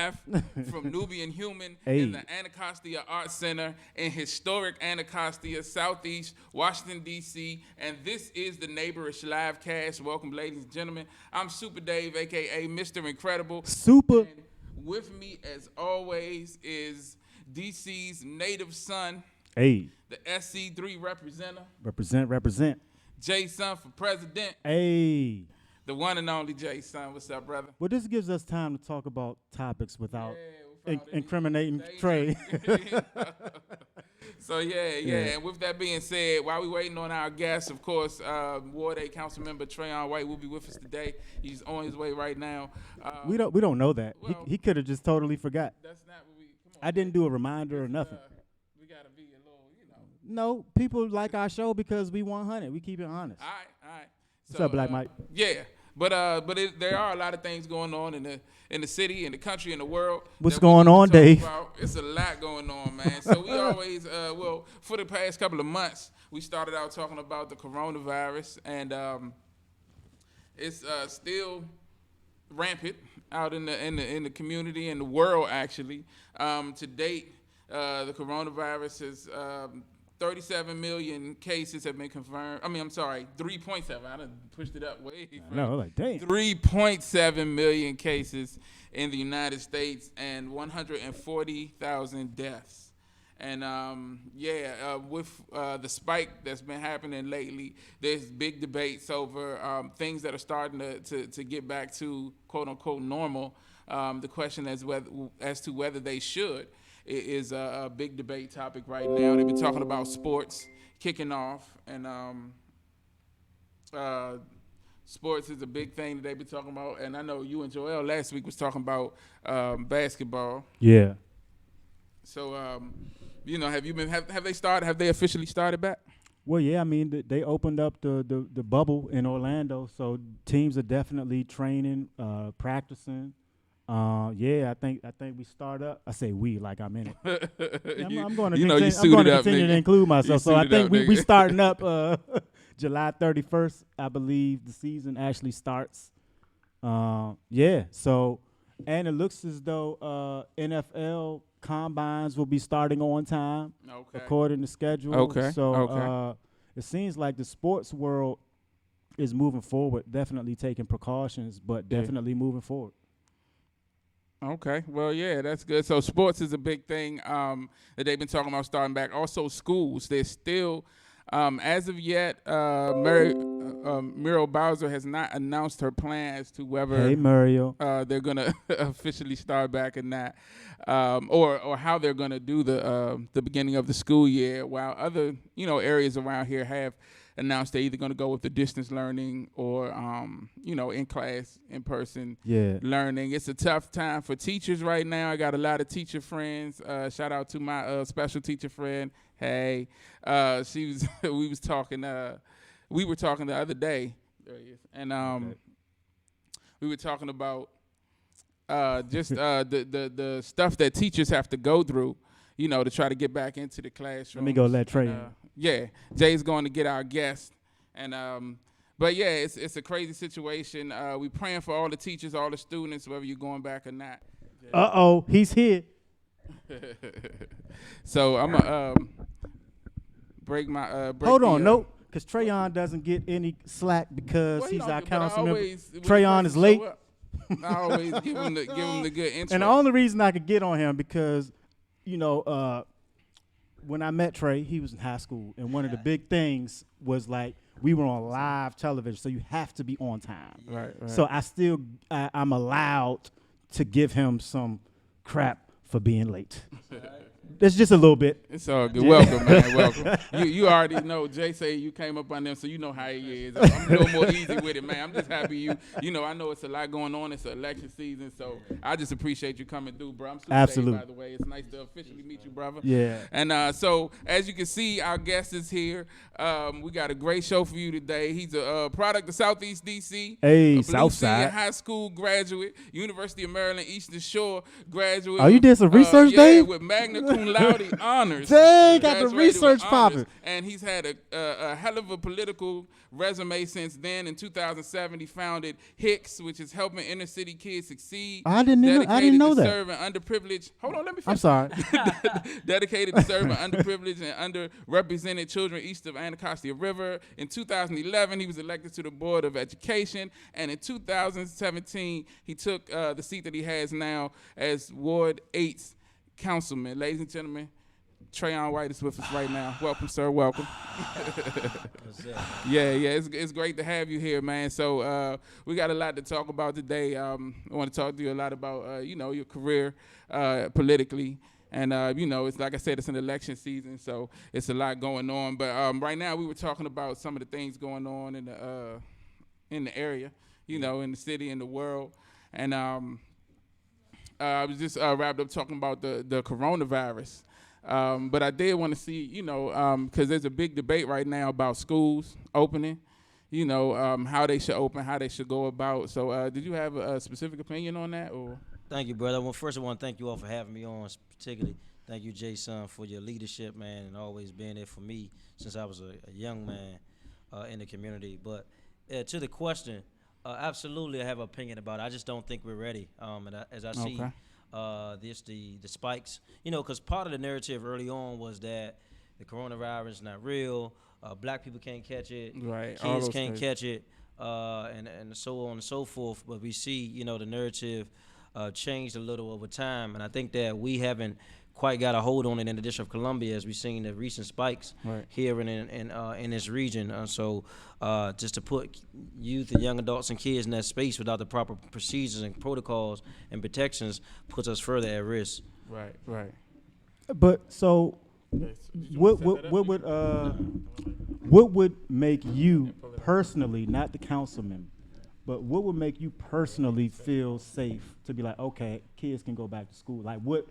live from Nubian Human in the Anacostia Arts Center in historic Anacostia, Southeast Washington, D.C. And this is the Neighborish Live Cast. Welcome, ladies and gentlemen. I'm Super Dave, a.k.a. Mr. Incredible. Super. And with me, as always, is D.C.'s native son, the SC3 representative. Represent. J-Son for president. The one and only J-Son. What's up, brother? Well, this gives us time to talk about topics without incriminating Trey. So, And with that being said, while we waiting on our guests, of course, Ward 8 Council Member Trayon Whit will be with us today. He's on his way right now. We don't know that. Well, he could have just totally forgot. That's not what we. Come on, I didn't do a reminder or nothing. We gotta be a little, No, people like our show because we 100. We keep it honest. All right. What's up, Black Mike? Yeah. But there are a lot of things going on in the city, in the country, in the world. What's going on, Dave? It's a lot going on, man. So we always, for the past couple of months, we started out talking about the coronavirus, and it's still rampant out in the community and the world. Actually, to date, the coronavirus is 37 million cases have been confirmed. 3.7. I done pushed it up way. No, like, damn. 3.7 million cases in the United States and 140,000 deaths. And, with the spike that's been happening lately, there's big debates over things that are starting to get back to, quote-unquote, normal. The question as to whether they should. It is a big debate topic right now. They've been talking about sports kicking off, and sports is a big thing that they've been talking about. And I know you and Joel last week was talking about basketball. Yeah. So, have they officially started back? Well, yeah, I mean, they opened up the bubble in Orlando, so teams are definitely training, practicing. I think we start up. I say we like I'm in it. I'm going to continue to include myself. So I think we starting up July 31st. I believe the season actually starts. So, and it looks as though NFL combines will be starting on time, according to schedule. It seems like the sports world is moving forward, definitely taking precautions, but definitely moving forward. Okay, well, yeah, that's good. So sports is a big thing that they've been talking about starting back. Also, schools, they're still, as of yet, Muriel Bowser has not announced her plan as to whether they're going to officially start back or not, or how they're going to do the beginning of the school year, while other, areas around here have announced they're either going to go with the distance learning or, in class, in person learning. It's a tough time for teachers right now. I got a lot of teacher friends. Shout out to my special teacher friend. Hey, we were talking the other day, and we were talking about just the stuff that teachers have to go through, to try to get back into the classroom. Let me go let Trey in. Jay's going to get our guest, and it's a crazy situation. We praying for all the teachers, all the students, whether you're going back or not. He's here. So I'm gonna break my. Hold on, nope, because Trayon doesn't get any slack because he's our council member. Trayon is late. I always give him the good intro. And the only reason I could get on him because, when I met Trey, he was in high school, and one of the big things was like we were on live television, so you have to be on time. Right. So I'm allowed to give him some crap for being late. That's just a little bit. It's all good. Welcome, man. Welcome. You already know. Jay say you came up on them, so you know how he is. I'm a little more easy with it, man. I'm just happy I know it's a lot going on. It's an election season, so I just appreciate you coming through, bro. I'm Absolutely. By the way, it's nice to officially meet you, brother. Yeah. And so as you can see, our guest is here. We got a great show for you today. He's a product of Southeast DC. Hey, a Southside. high school graduate, University of Maryland Eastern Shore graduate. Oh, you did some research, Dave? With magna cum cum laude honors. Dang, got the Graduated with research honors. popping. And he's had a hell of a political resume since then. In 2007, he founded Hicks, which is helping inner city kids succeed. I didn't know to that. serving underprivileged. Hold on, let me finish. I'm sorry. Dedicated to serving underprivileged and underrepresented children east of Anacostia River. In 2011, he was elected to the Board of Education. And in 2017, he took the seat that he has now as Ward 8's councilman. Ladies and gentlemen, Trayon Whit is with us right now. Welcome, sir. Welcome. Yeah, it's great to have you here, man. So we got a lot to talk about today. I want to talk to you a lot about, your career politically. And, it's like I said, it's an election season, so it's a lot going on. But right now we were talking about some of the things going on in the area, in the city, in the world. And I was just wrapped up talking about the coronavirus. But I did want to see, because there's a big debate right now about schools opening, how they should open, how they should go about. So did you have a specific opinion on that? Or? Thank you, brother. Well, first I want to thank you all for having me on, particularly thank you, Jason, for your leadership, man, and always being there for me since I was a young man in the community. But to the question, absolutely I have an opinion about it. I just don't think we're ready. As I see the spikes, because part of the narrative early on was that the coronavirus is not real, black people can't catch it, right, kids can't catch it, and so on and so forth. But we see, the narrative changed a little over time, and I think that we haven't quite got a hold on it in the District of Columbia, as we've seen the recent spikes here in this region. So just to put youth and young adults and kids in that space without the proper procedures and protocols and protections puts us further at risk. Right. But so, what would make you personally, not the council member, but what would make you personally feel safe to be like, okay, kids can go back to school? Like, what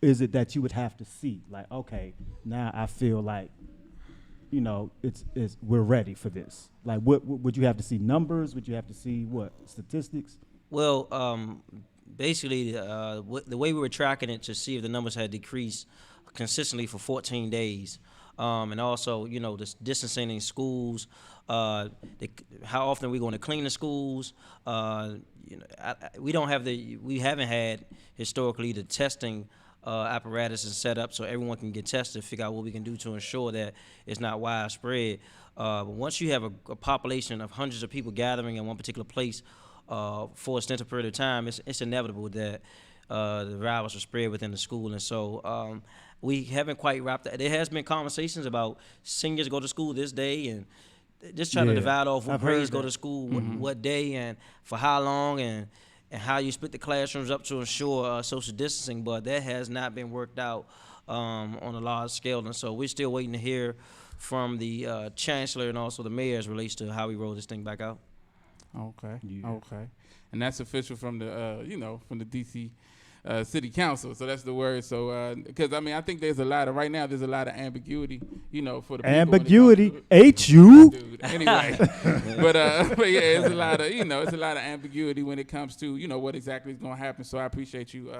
is it that you would have to see? Like, okay, now I feel like, it's we're ready for this. Like, what would you have to see? Numbers? Would you have to see what? Statistics? Well, basically, the way we were tracking it to see if the numbers had decreased consistently for 14 days. And also, this distancing in schools, how often we're going to clean the schools. We haven't had historically the testing apparatus is set up so everyone can get tested, figure out what we can do to ensure that it's not widespread. But once you have a population of hundreds of people gathering in one particular place for an extended period of time, it's inevitable that the virus will spread within the school. And so we haven't quite wrapped that. There has been conversations about seniors go to school this day and just trying to divide off what grades go to school, what day and for how long, and how you split the classrooms up to ensure social distancing, but that has not been worked out on a large scale. And so we're still waiting to hear from the chancellor and also the mayor as relates to how we roll this thing back out. Okay. And that's official from the, from the D.C. City Council. So that's the word. So, because, I think there's a lot of ambiguity, for the people. Ambiguity? H-U? Dude, anyway. but yeah, it's a lot of ambiguity when it comes to, what exactly is going to happen. So I appreciate you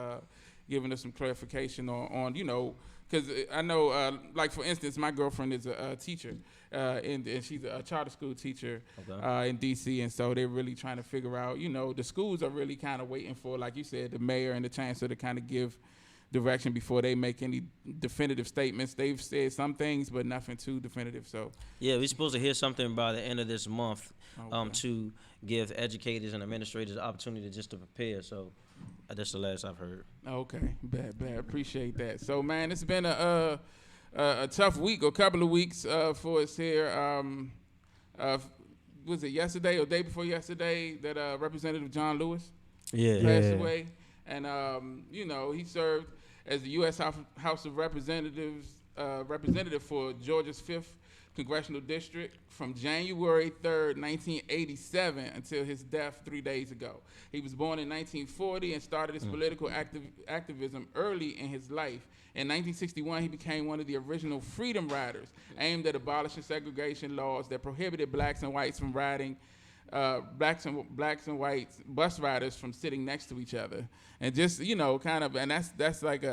giving us some clarification on because I know, like, for instance, my girlfriend is a teacher, and she's a charter school teacher in D.C., and so they're really trying to figure out, the schools are really kind of waiting for, like you said, the mayor and the chancellor to kind of give direction before they make any definitive statements. They've said some things, but nothing too definitive. So yeah, we're supposed to hear something by the end of this month to give educators and administrators the opportunity just to prepare. So that's the last I've heard. Okay, bad. Appreciate that. So, man, it's been a tough week, or couple of weeks for us here. Was it yesterday or day before yesterday that Representative John Lewis passed away? And, he served as the U.S. House of Representatives representative for Georgia's 5th Congressional District from January 3rd, 1987 until his death 3 days ago. He was born in 1940 and started his political activism early in his life. In 1961, he became one of the original Freedom Riders, aimed at abolishing segregation laws that prohibited blacks and whites from riding, blacks and whites bus riders from sitting next to each other. And just, and that's like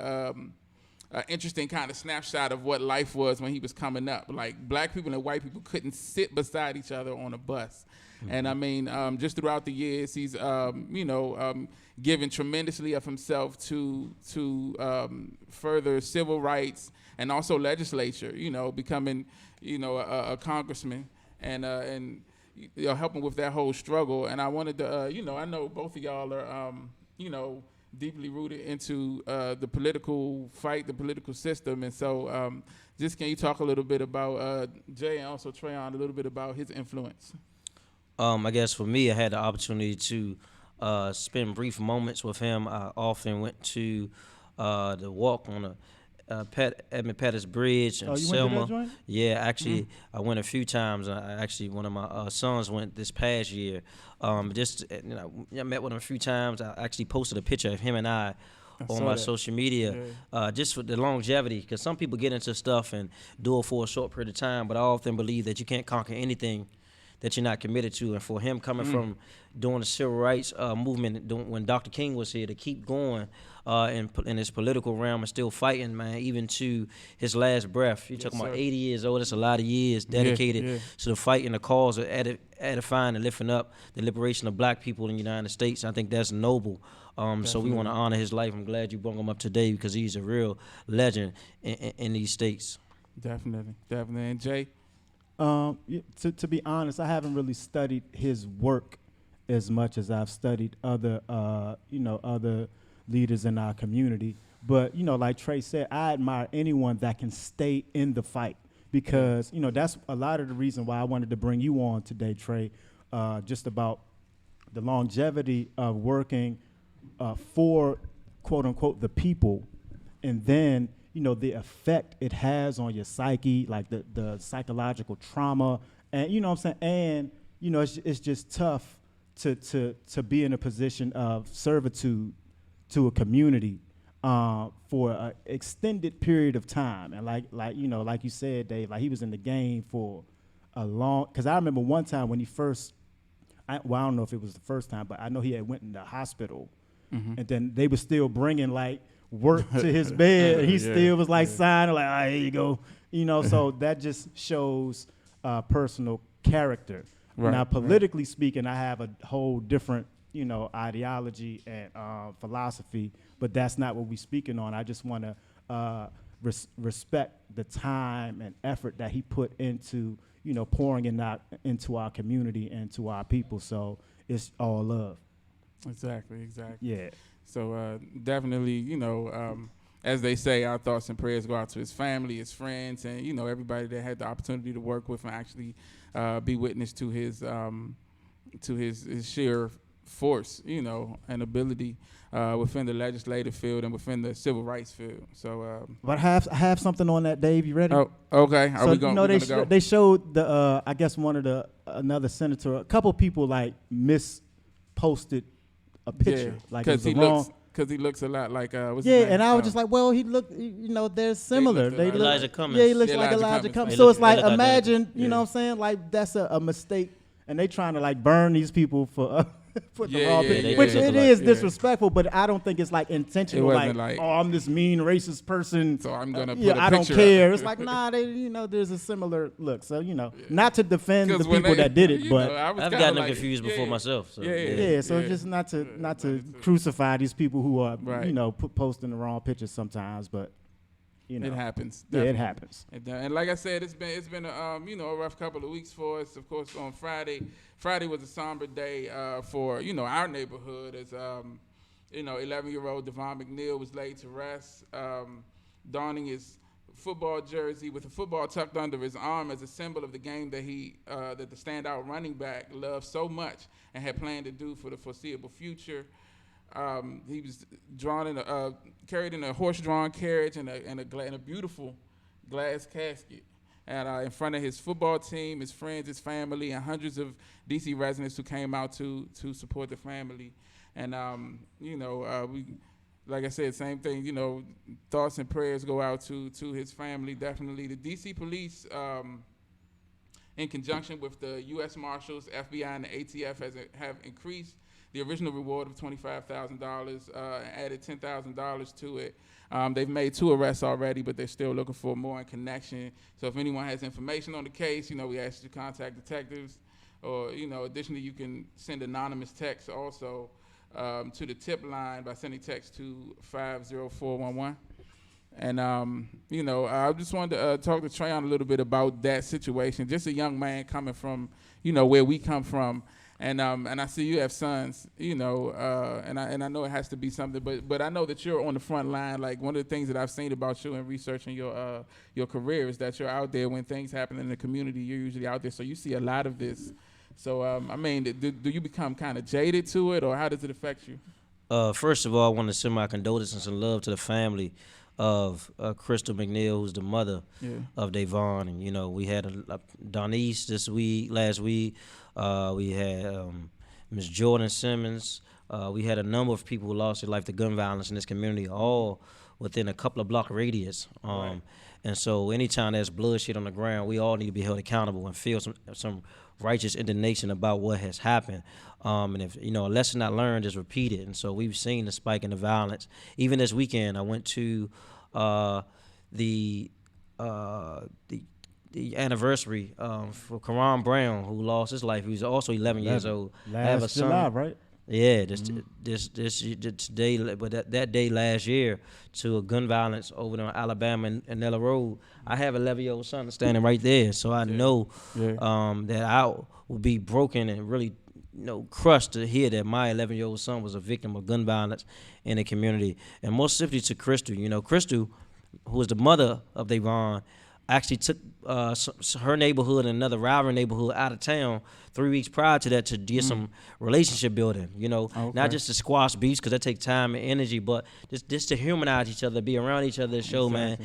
interesting kind of snapshot of what life was when he was coming up. Like black people and white people couldn't sit beside each other on a bus. And I mean, just throughout the years, he's given tremendously of himself to further civil rights and also legislature. Becoming a congressman and helping with that whole struggle. And I wanted to I know both of y'all are deeply rooted into the political fight, the political system, and so just can you talk a little bit about Jay and also Trayon a little bit about his influence? I guess for me, I had the opportunity to spend brief moments with him. I often went to the walk on the Edmund Pettus Bridge in Oh, you went to that Selma. joint? Yeah, actually, I went a few times. One of my sons went this past year. I met with him a few times. I actually posted a picture of him and I on saw my that. social media, just for the longevity. Because some people get into stuff and do it for a short period of time, but I often believe that you can't conquer anything that you're not committed to. And for him coming from doing the civil rights movement when Dr. King was here, to keep going in his political realm and still fighting, man, even to his last breath. You're talking about 80 years old. That's a lot of years dedicated to the fight and the cause of edifying and lifting up the liberation of black people in the United States. I think that's noble. So we want to honor his life. I'm glad you brought him up today because he's a real legend in these states. Definitely. And Jay? To be honest, I haven't really studied his work as much as I've studied other leaders in our community. But like Trey said, I admire anyone that can stay in the fight because that's a lot of the reason why I wanted to bring you on today, Trey. Just about the longevity of working for quote unquote the people, and then the effect it has on your psyche, like the psychological trauma, and what I'm saying, and it's just tough to be in a position of servitude to a community for an extended period of time, and like you said, Dave, like he was in the game for a long. Because I remember one time when he first, I don't know if it was the first time, but I know he had went in the hospital, and then they were still bringing like work to his bed, and he still was like signing like, here you go, so that just shows personal character. Now politically speaking, I have a whole different ideology and philosophy, but that's not what we're speaking on. I just want to respect the time and effort that he put into pouring into our community and to our people, so it's all love. Exactly. Yeah. So definitely, as they say, our thoughts and prayers go out to his family, his friends, and everybody that had the opportunity to work with and actually be witness to his sheer force, and ability within the legislative field and within the civil rights field. So, but I have something on that, Dave. You ready? Oh, okay. Are we going? They showed the I guess another senator, a couple people like misposted a picture, like because he looks a lot like what's his name? and I was just like, well, he looked, they're similar. They look Elijah Cummings. Yeah, he looks Yeah, like Elijah Elijah Cummings. Cummings. They So look- it's like, they look imagine, identical. you know what I'm saying? Like that's a mistake, and they trying to like burn these people for put the raw picture, which they it look is like- disrespectful, but I don't think it's like intentional. It Like, wasn't like, oh, I'm this mean racist person. so I'm gonna put Yeah, a I don't picture care. up. It's like, nah, there's a similar look. So not to defend the 'Cause when people they- that did it, you but know, I was I've kinda gotten them like, confused before myself. So, so just not to crucify these people who are Right. posting the wrong pictures sometimes, but it happens. Yeah, it definitely. happens. And like I said, it's been a a rough couple of weeks for us. Of course, on Friday was a somber day for our neighborhood as 11-year-old Devon McNeil was laid to rest, donning his football jersey with a football tucked under his arm as a symbol of the game that that the standout running back loved so much and had planned to do for the foreseeable future. He was carried in a horse-drawn carriage and a beautiful glass casket, and in front of his football team, his friends, his family, and hundreds of DC residents who came out to support the family. And we, like I said, same thing. Thoughts and prayers go out to his family. Definitely, the DC police, in conjunction with the U.S. Marshals, FBI, and the ATF, have increased the original reward of $25,000, added $10,000 to it. They've made 2 arrests already, but they're still looking for more in connection. So if anyone has information on the case, we ask you to contact detectives. Or, additionally, you can send anonymous text also to the tip line by sending text to 50411. And, I just wanted to talk to Trayon a little bit about that situation. Just a young man coming from, where we come from. And I see you have sons, and I know it has to be something, but I know that you're on the front line. Like, one of the things that I've seen about you in researching your career is that you're out there when things happen in the community. You're usually out there, so you see a lot of this. So, do you become kind of jaded to it, or how does it affect you? First of all, I want to send my condolences and love to the family of Crystal McNeil, who's the mother of Davon. And, we had Donise last week. We had Ms. Jordan Simmons. We had a number of people who lost their life to gun violence in this community, all within a couple of block radius. Right. And so anytime there's bloodshed on the ground, we all need to be held accountable and feel some righteous indignation about what has happened. And if, a lesson not learned is repeated. And so we've seen the spike in the violence. Even this weekend, I went to the anniversary for Karan Brown, who lost his life. He was also 11 years old. I have a son. July, right? Yeah, this day, but that day last year, to a gun violence over on Alabama and Nella Road. I have an 11-year-old son standing right there, so I know that I will be broken and really, crushed to hear that my 11-year-old son was a victim of gun violence in the community. And more specifically to Crystal, Crystal, who is the mother of Davon, actually took her neighborhood and another rival neighborhood out of town 3 weeks prior to that to get some relationship building, not just to squash beefs, because that takes time and energy, but just to humanize each other, be around each other, show, man,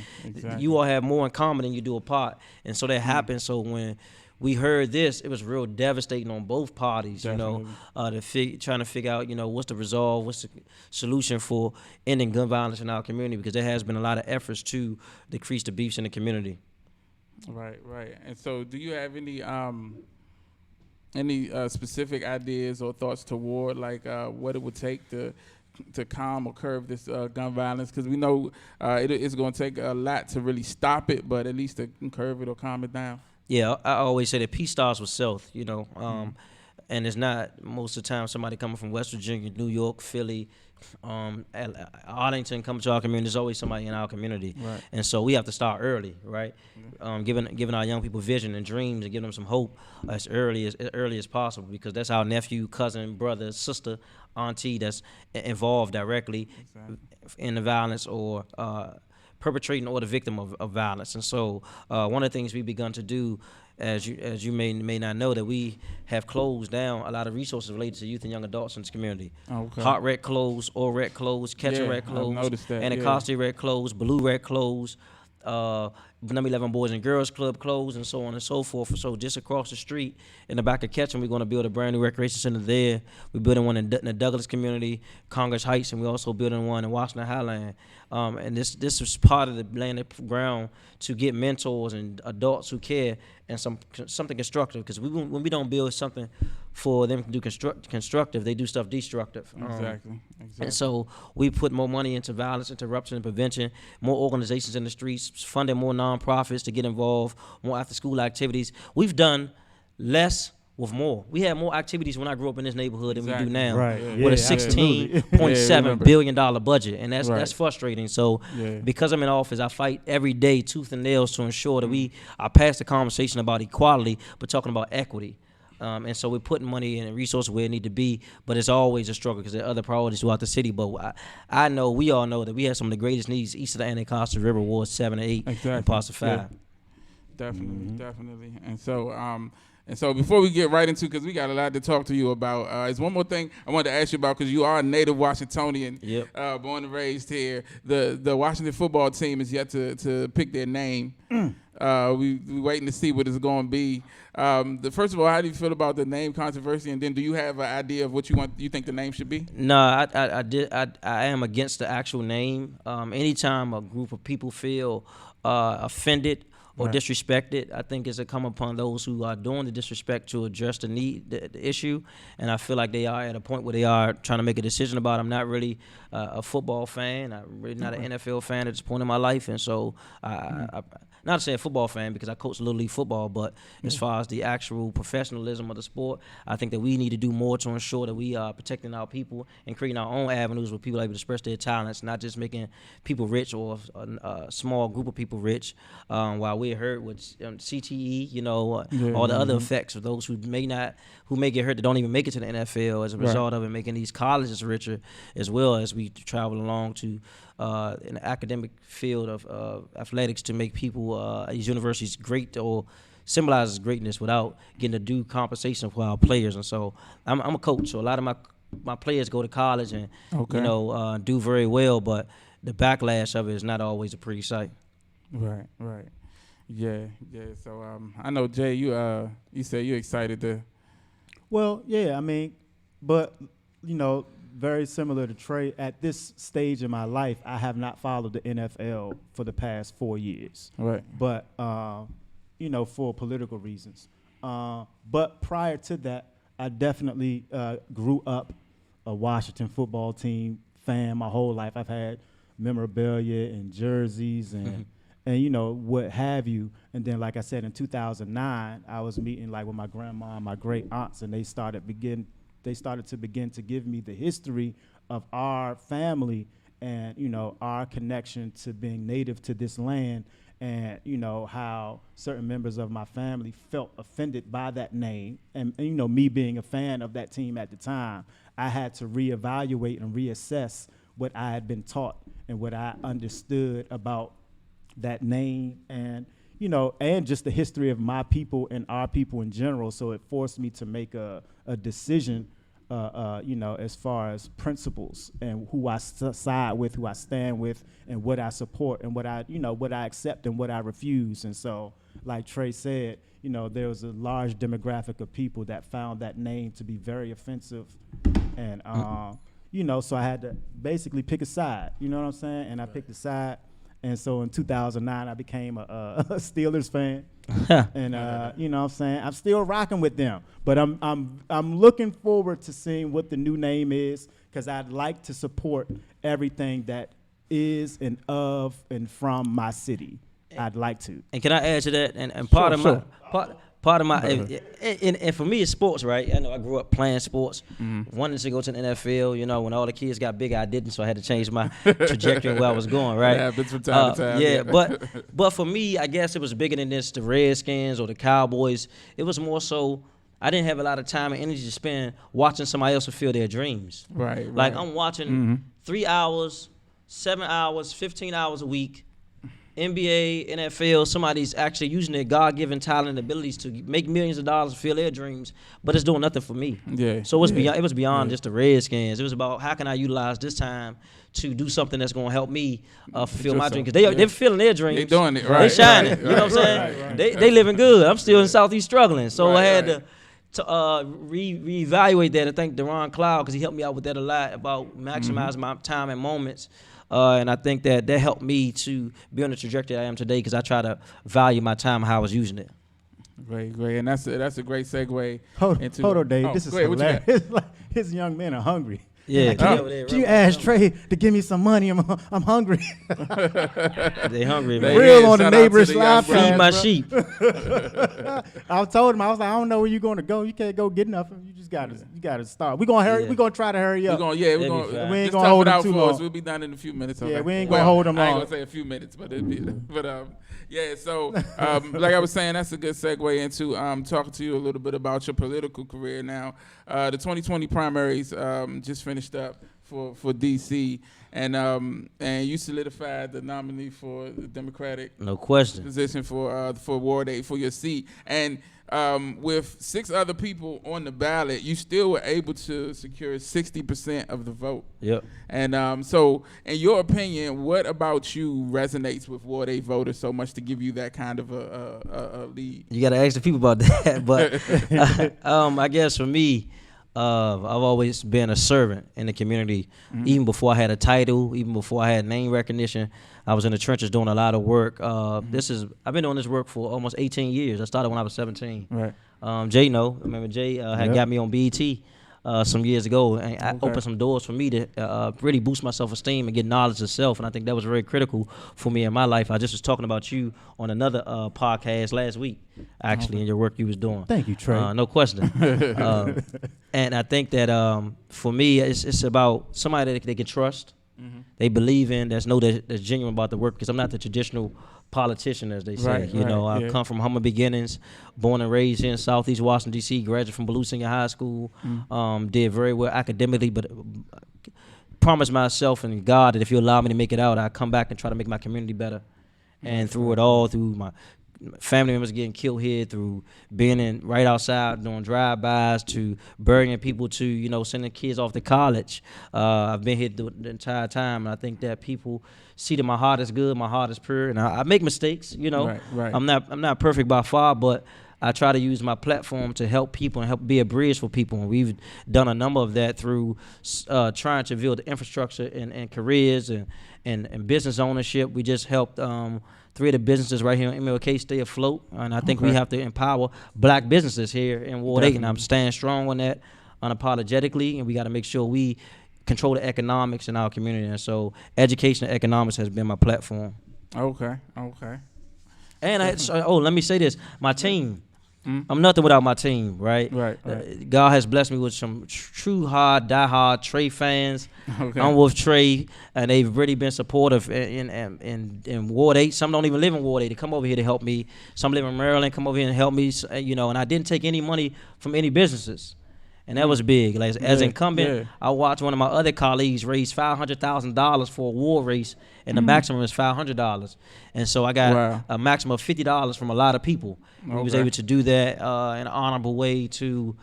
you all have more in common than you do apart. And so that happened. So when we heard this, it was real devastating on both parties, trying to figure out, what's the resolve, what's the solution for ending gun violence in our community, because there has been a lot of efforts to decrease the beefs in the community. Right. And so, do you have any specific ideas or thoughts toward what it would take to calm or curb this gun violence? Because we know it's going to take a lot to really stop it, but at least to curb it or calm it down. Yeah, I always say that peace starts with self, and it's not most of the time somebody coming from West Virginia, New York, Philly, Arlington coming to our community. There's always somebody in our community, right. And so we have to start early, right? Giving our young people vision and dreams and giving them some hope as early as possible, because that's our nephew, cousin, brother, sister, auntie that's involved directly in the violence or perpetrating or the victim of violence. And so one of the things we've begun to do, as you may not know, that we have closed down a lot of resources related to youth and young adults in this community. Okay. Hot Rec closed, All Rec closed, Catcher Rec closed, Anacostia Rec closed, Blue Rec closed, number 11 Boys and Girls Club closed, and so on and so forth. So just across the street in the back of Ketchum, we're going to build a brand new recreation center there. We're building one in the Douglas community, Congress Heights, and we're also building one in Washington Highland. And this was part of the landed ground to get mentors and adults who care and something constructive. Because when we don't build something for them to do constructive, they do stuff destructive. Exactly. And so we put more money into violence interruption and prevention, more organizations in the streets, funding more nonprofits to get involved, more after-school activities. We've done less with more. We had more activities when I grew up in this neighborhood than we do now, with a $16.7 billion budget, and that's frustrating. So because I'm in office, I fight every day tooth and nails to ensure that I pass the conversation about equality, but talking about equity. And so we're putting money and resources where it need to be, but it's always a struggle because there are other priorities throughout the city. But we all know that we have some of the greatest needs east of the Anacostia River, Ward 7 and 8, and Parcel 5. Yeah. Definitely. And so before we get right into, because we got a lot to talk to you about, is one more thing I wanted to ask you about, because you are a native Washingtonian, born and raised here. The Washington football team is yet to pick their name. We waiting to see what it's going to be. First of all, how do you feel about the name controversy, and then do you have an idea of what you think the name should be? No, I am against the actual name. Anytime a group of people feel offended or Right. disrespected. I think it's a come upon those who are doing the disrespect to address the issue, and I feel like they are at a point where they are trying to make a decision about it. I'm not really a football fan. I'm really not an NFL fan at this point in my life, and so I not to say a football fan because I coach Little League football, but as far as the actual professionalism of the sport, I think that we need to do more to ensure that we are protecting our people and creating our own avenues where people are able to express their talents, not just making people rich or a small group of people rich, while we're hurt with CTE, all the other effects of those who may get hurt that don't even make it to the NFL as a result of it, making these colleges richer, as well as we travel along to in the academic field of athletics to make people these universities great or symbolizes greatness without getting a due compensation for our players. And so I'm a coach, so a lot of my players go to college and do very well, but the backlash of it is not always a pretty sight. Right. Yeah. So I know Jay, you said you're excited to. Well, yeah, I mean, but very similar to Trey, at this stage in my life, I have not followed the NFL for the past 4 years. Right. But, for political reasons. But prior to that, I definitely grew up a Washington football team fan my whole life. I've had memorabilia and jerseys and what have you. And then, like I said, in 2009, I was meeting with my grandma and my great aunts, and they started to begin to give me the history of our family and, our connection to being native to this land and, how certain members of my family felt offended by that name. And me being a fan of that team at the time, I had to reevaluate and reassess what I had been taught and what I understood about that name and, and just the history of my people and our people in general. So it forced me to make a decision, as far as principles and who I side with, who I stand with, and what I support and what I accept and what I refuse. And so, like Trey said, there was a large demographic of people that found that name to be very offensive. And, so I had to basically pick a side, you know what I'm saying? And I picked a side. And so in 2009, I became a Steelers fan. And you know what I'm saying? I'm still rocking with them. But I'm looking forward to seeing what the new name is, because I'd like to support everything that is and of and from my city. I'd like to. And can I add to that? And part of my and for me it's sports, right? I know I grew up playing sports, wanted to go to the NFL. When all the kids got big, I didn't, so I had to change my trajectory where I was going, right? It happens from time to time. Yeah, but for me, I guess it was bigger than this. The Redskins or the Cowboys, it was more so. I didn't have a lot of time and energy to spend watching somebody else fulfill their dreams. Right. Like I'm watching 3 hours, 7 hours, 15 hours a week. NBA, NFL, somebody's actually using their God-given talent and abilities to make millions of dollars, fulfill their dreams, but it's doing nothing for me. Yeah. So it was beyond just the Redskins. It was about how can I utilize this time to do something that's going to help me fulfill my dream, because they're fulfilling their dreams. They're doing it, right? They shining. Right, you know what I'm saying? They living good. I'm still in Southeast struggling. So I had to reevaluate that. I thank Deron Cloud because he helped me out with that a lot about maximizing my time and moments. And I think that helped me to be on the trajectory I am today, because I try to value my time, how I was using it. Great. And that's a great segue. Hold on, Dave. This is hilarious. It's like his young men are hungry. Yeah. Can you ask Trey to give me some money? I'm hungry. They hungry, man. Real on the neighbor's live. Feed my sheep. I told him, I was like, I don't know where you're going to go. You can't go get nothing. You just gotta start. We're gonna hurry. We're gonna try to hurry up. We ain't gonna hold him too long. We'll be done in a few minutes. Yeah, we ain't gonna hold him long. I ain't gonna say a few minutes, but yeah. So like I was saying, that's a good segue into talking to you a little bit about your political career now. The 2020 primaries just finished up for DC, and you solidified the nominee for the Democratic position for Ward 8 for your seat, and with 6 other people on the ballot, you still were able to secure 60% of the vote. Yep. And so, in your opinion, what about you resonates with Ward 8 voters so much to give you that kind of a lead? You got to ask the people about that. But I guess for me, I've always been a servant in the community. Even before I had a title, even before I had name recognition, I was in the trenches doing a lot of work. I've been doing this work for almost 18 years. I started when I was 17. Right. Jay remember Jay had Yep. got me on BET some years ago, and I Okay. opened some doors for me to really boost my self-esteem and get knowledge of self. And I think that was very critical for me in my life. I just was talking about you on another podcast last week, actually, in your work you was doing. Thank you, Trey. No question. And I think that for me, it's about somebody that they can trust, they believe in, that's genuine about the work. Because I'm not the traditional politician, as they say. Right, You know, right, I yeah. come from humble beginnings, born and raised here in Southeast Washington, D.C., graduated from Blue Senior High School, did very well academically, but promised myself and God that if you allow me to make it out, I'd come back and try to make my community better. And through it all, through my family members getting killed here, through being right outside doing drive-bys, to burying people, to sending kids off to college, I've been here the entire time, and I think that people see that my heart is good, my heart is pure, and I make mistakes. Right. I'm not perfect by far, but I try to use my platform to help people and help be a bridge for people. And we've done a number of that through trying to build infrastructure and careers and business ownership. We just helped 3 of the businesses right here in MLK stay afloat. And I think we Okay. have to empower black businesses here in Ward 8. And I'm Definitely. staying strong on that unapologetically. And we got to make sure we control the economics in our community. And so education and economics has been my platform. Okay. And let me say this: my team. I'm nothing without my team, right? Right. God has blessed me with some true die-hard Trey fans. Okay. I'm with Trey, and they've really been supportive in Ward 8. Some don't even live in Ward 8. They come over here to help me. Some live in Maryland, come over here and help me. And I didn't take any money from any businesses. And that was big. Like as Yeah, incumbent, yeah. I watched one of my other colleagues raise $500,000 for a war race, and the maximum is $500. And so I got Wow. a maximum of $50 from a lot of people. We was Okay. able to do that in an honorable way to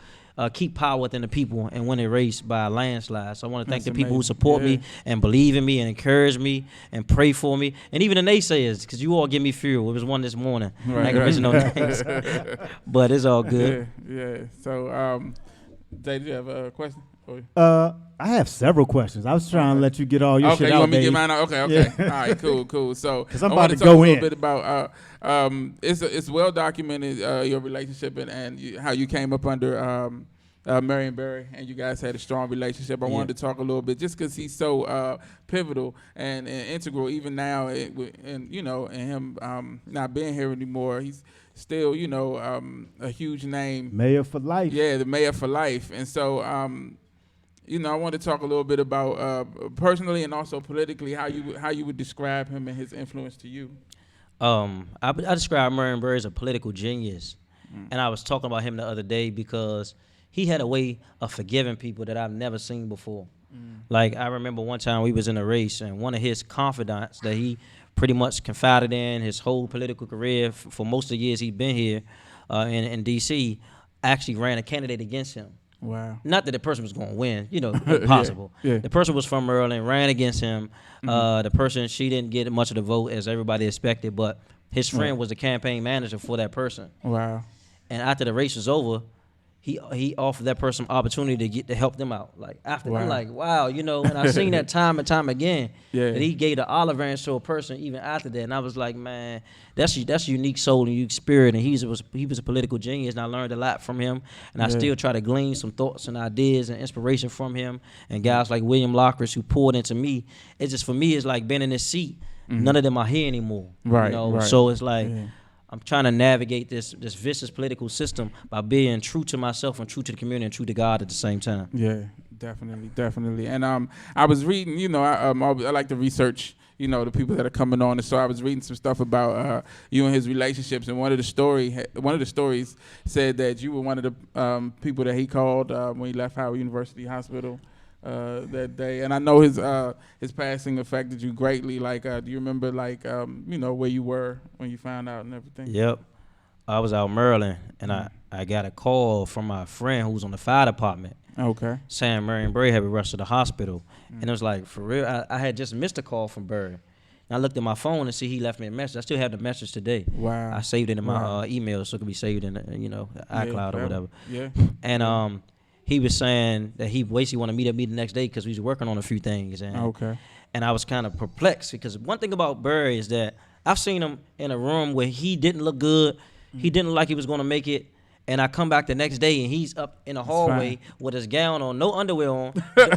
keep power within the people and win a race by a landslide. So I want to thank That's the people who amazing. support Yeah. me and believe in me and encourage me and pray for me. And even the naysayers, because you all give me fuel. It was one this morning. Right, I can mention no right. names. But it's all good. Yeah. So, Jay, do you have a question? I have several questions. I was trying to let you get all your Okay, shit you out, want me to Dave. get mine out? Okay. Yeah. All right, cool. So, 'Cause I'm I about wanted to talk go a little in. bit about it's well documented your relationship and how you came up under Marion Barry and you guys had a strong relationship. I Yeah. wanted to talk a little bit just because he's so pivotal and integral even now, and him not being here anymore. He's still a huge name. Mayor for life. Yeah, the mayor for life. And so, I want to talk a little bit about personally and also politically how you would describe him and his influence to you. I describe Marion Barry as a political genius, and I was talking about him the other day because he had a way of forgiving people that I've never seen before. Like I remember one time we was in a race, and one of his confidants that he pretty much confided in his whole political career for most of the years he'd been here in D.C. actually ran a candidate against him. Wow. Not that the person was going to win, impossible. Yeah. The person was from Maryland, ran against him. The person, she didn't get much of the vote as everybody expected, but his friend was the campaign manager for that person. Wow. And after the race was over, he offered that person opportunity to help them out. Like after, Wow. I'm like, wow, and I've seen that time and time again. Yeah. That he gave the olive branch to a person even after that, and I was like, man, that's a unique soul and unique spirit, and he was a political genius, and I learned a lot from him, and I Yeah. still try to glean some thoughts and ideas and inspiration from him, and guys like William Lockridge who poured into me. It's just for me, it's like being in this seat. None of them are here anymore. Right, right. So it's like. Yeah. I'm trying to navigate this vicious political system by being true to myself and true to the community and true to God at the same time. Yeah, definitely. And I was reading, I like to research, the people that are coming on, and so I was reading some stuff about you and his relationships, and one of the stories said that you were one of the people that he called when he left Howard University Hospital that day, and I know his passing affected you greatly. Like, do you remember, like, where you were when you found out and everything? Yep. I was out in Maryland, and I got a call from my friend who was on the fire department Okay. saying Marion Barry had been rushed to the hospital. And it was like, for real, I had just missed a call from Barry. And I looked at my phone and see he left me a message. I still have the message today. Wow. I saved it in my Wow. email so it could be saved in the iCloud or forever. whatever. Yeah. And he was saying that he basically want to meet me the next day because we was working on a few things. And Okay. and I was kind of perplexed because one thing about Barry is that I've seen him in a room where he didn't look good, he didn't look like he was going to make it. And I come back the next day and he's up in the hallway with his gown on, no underwear on,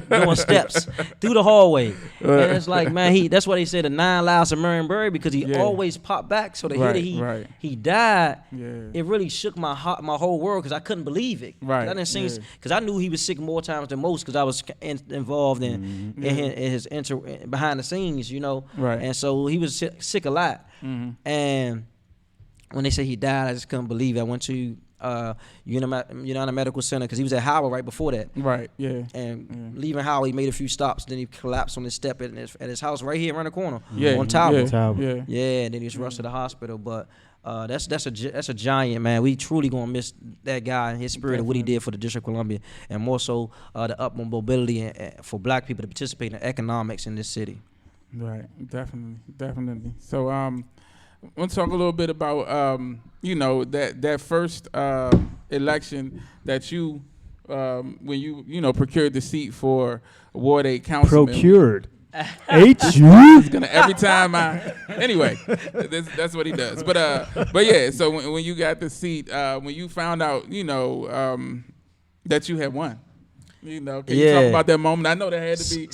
doing steps through the hallway. And it's like, man, that's why they said the 9 lives of Marion Barry, because he always popped back. So to hear that he died, it really shook my heart, my whole world, because I couldn't believe it. Right. I didn't see, because I knew he was sick more times than most, because I was involved in his behind the scenes, you know. Right. And so he was sick a lot. And when they said he died, I just couldn't believe it. I went to United Medical Center because he was at Howard right before that. Right. Yeah. And leaving Howard, he made a few stops. Then he collapsed on his step at his house right here around the corner. Yeah. On Talbot. Yeah. Yeah. And then he was rushed to the hospital. But that's a giant, man. We truly gonna miss that guy and his spirit of what he did for the District of Columbia, and more so the upward mobility for Black people to participate in economics in this city. Right. Definitely. So I want to talk a little bit about that first election that you when you procured the seat for Ward 8 councilman. Procured. It's gonna every time anyway, that's what he does. But yeah. So when you got the seat, when you found out, that you had won. Can you talk about that moment? I know that had to be a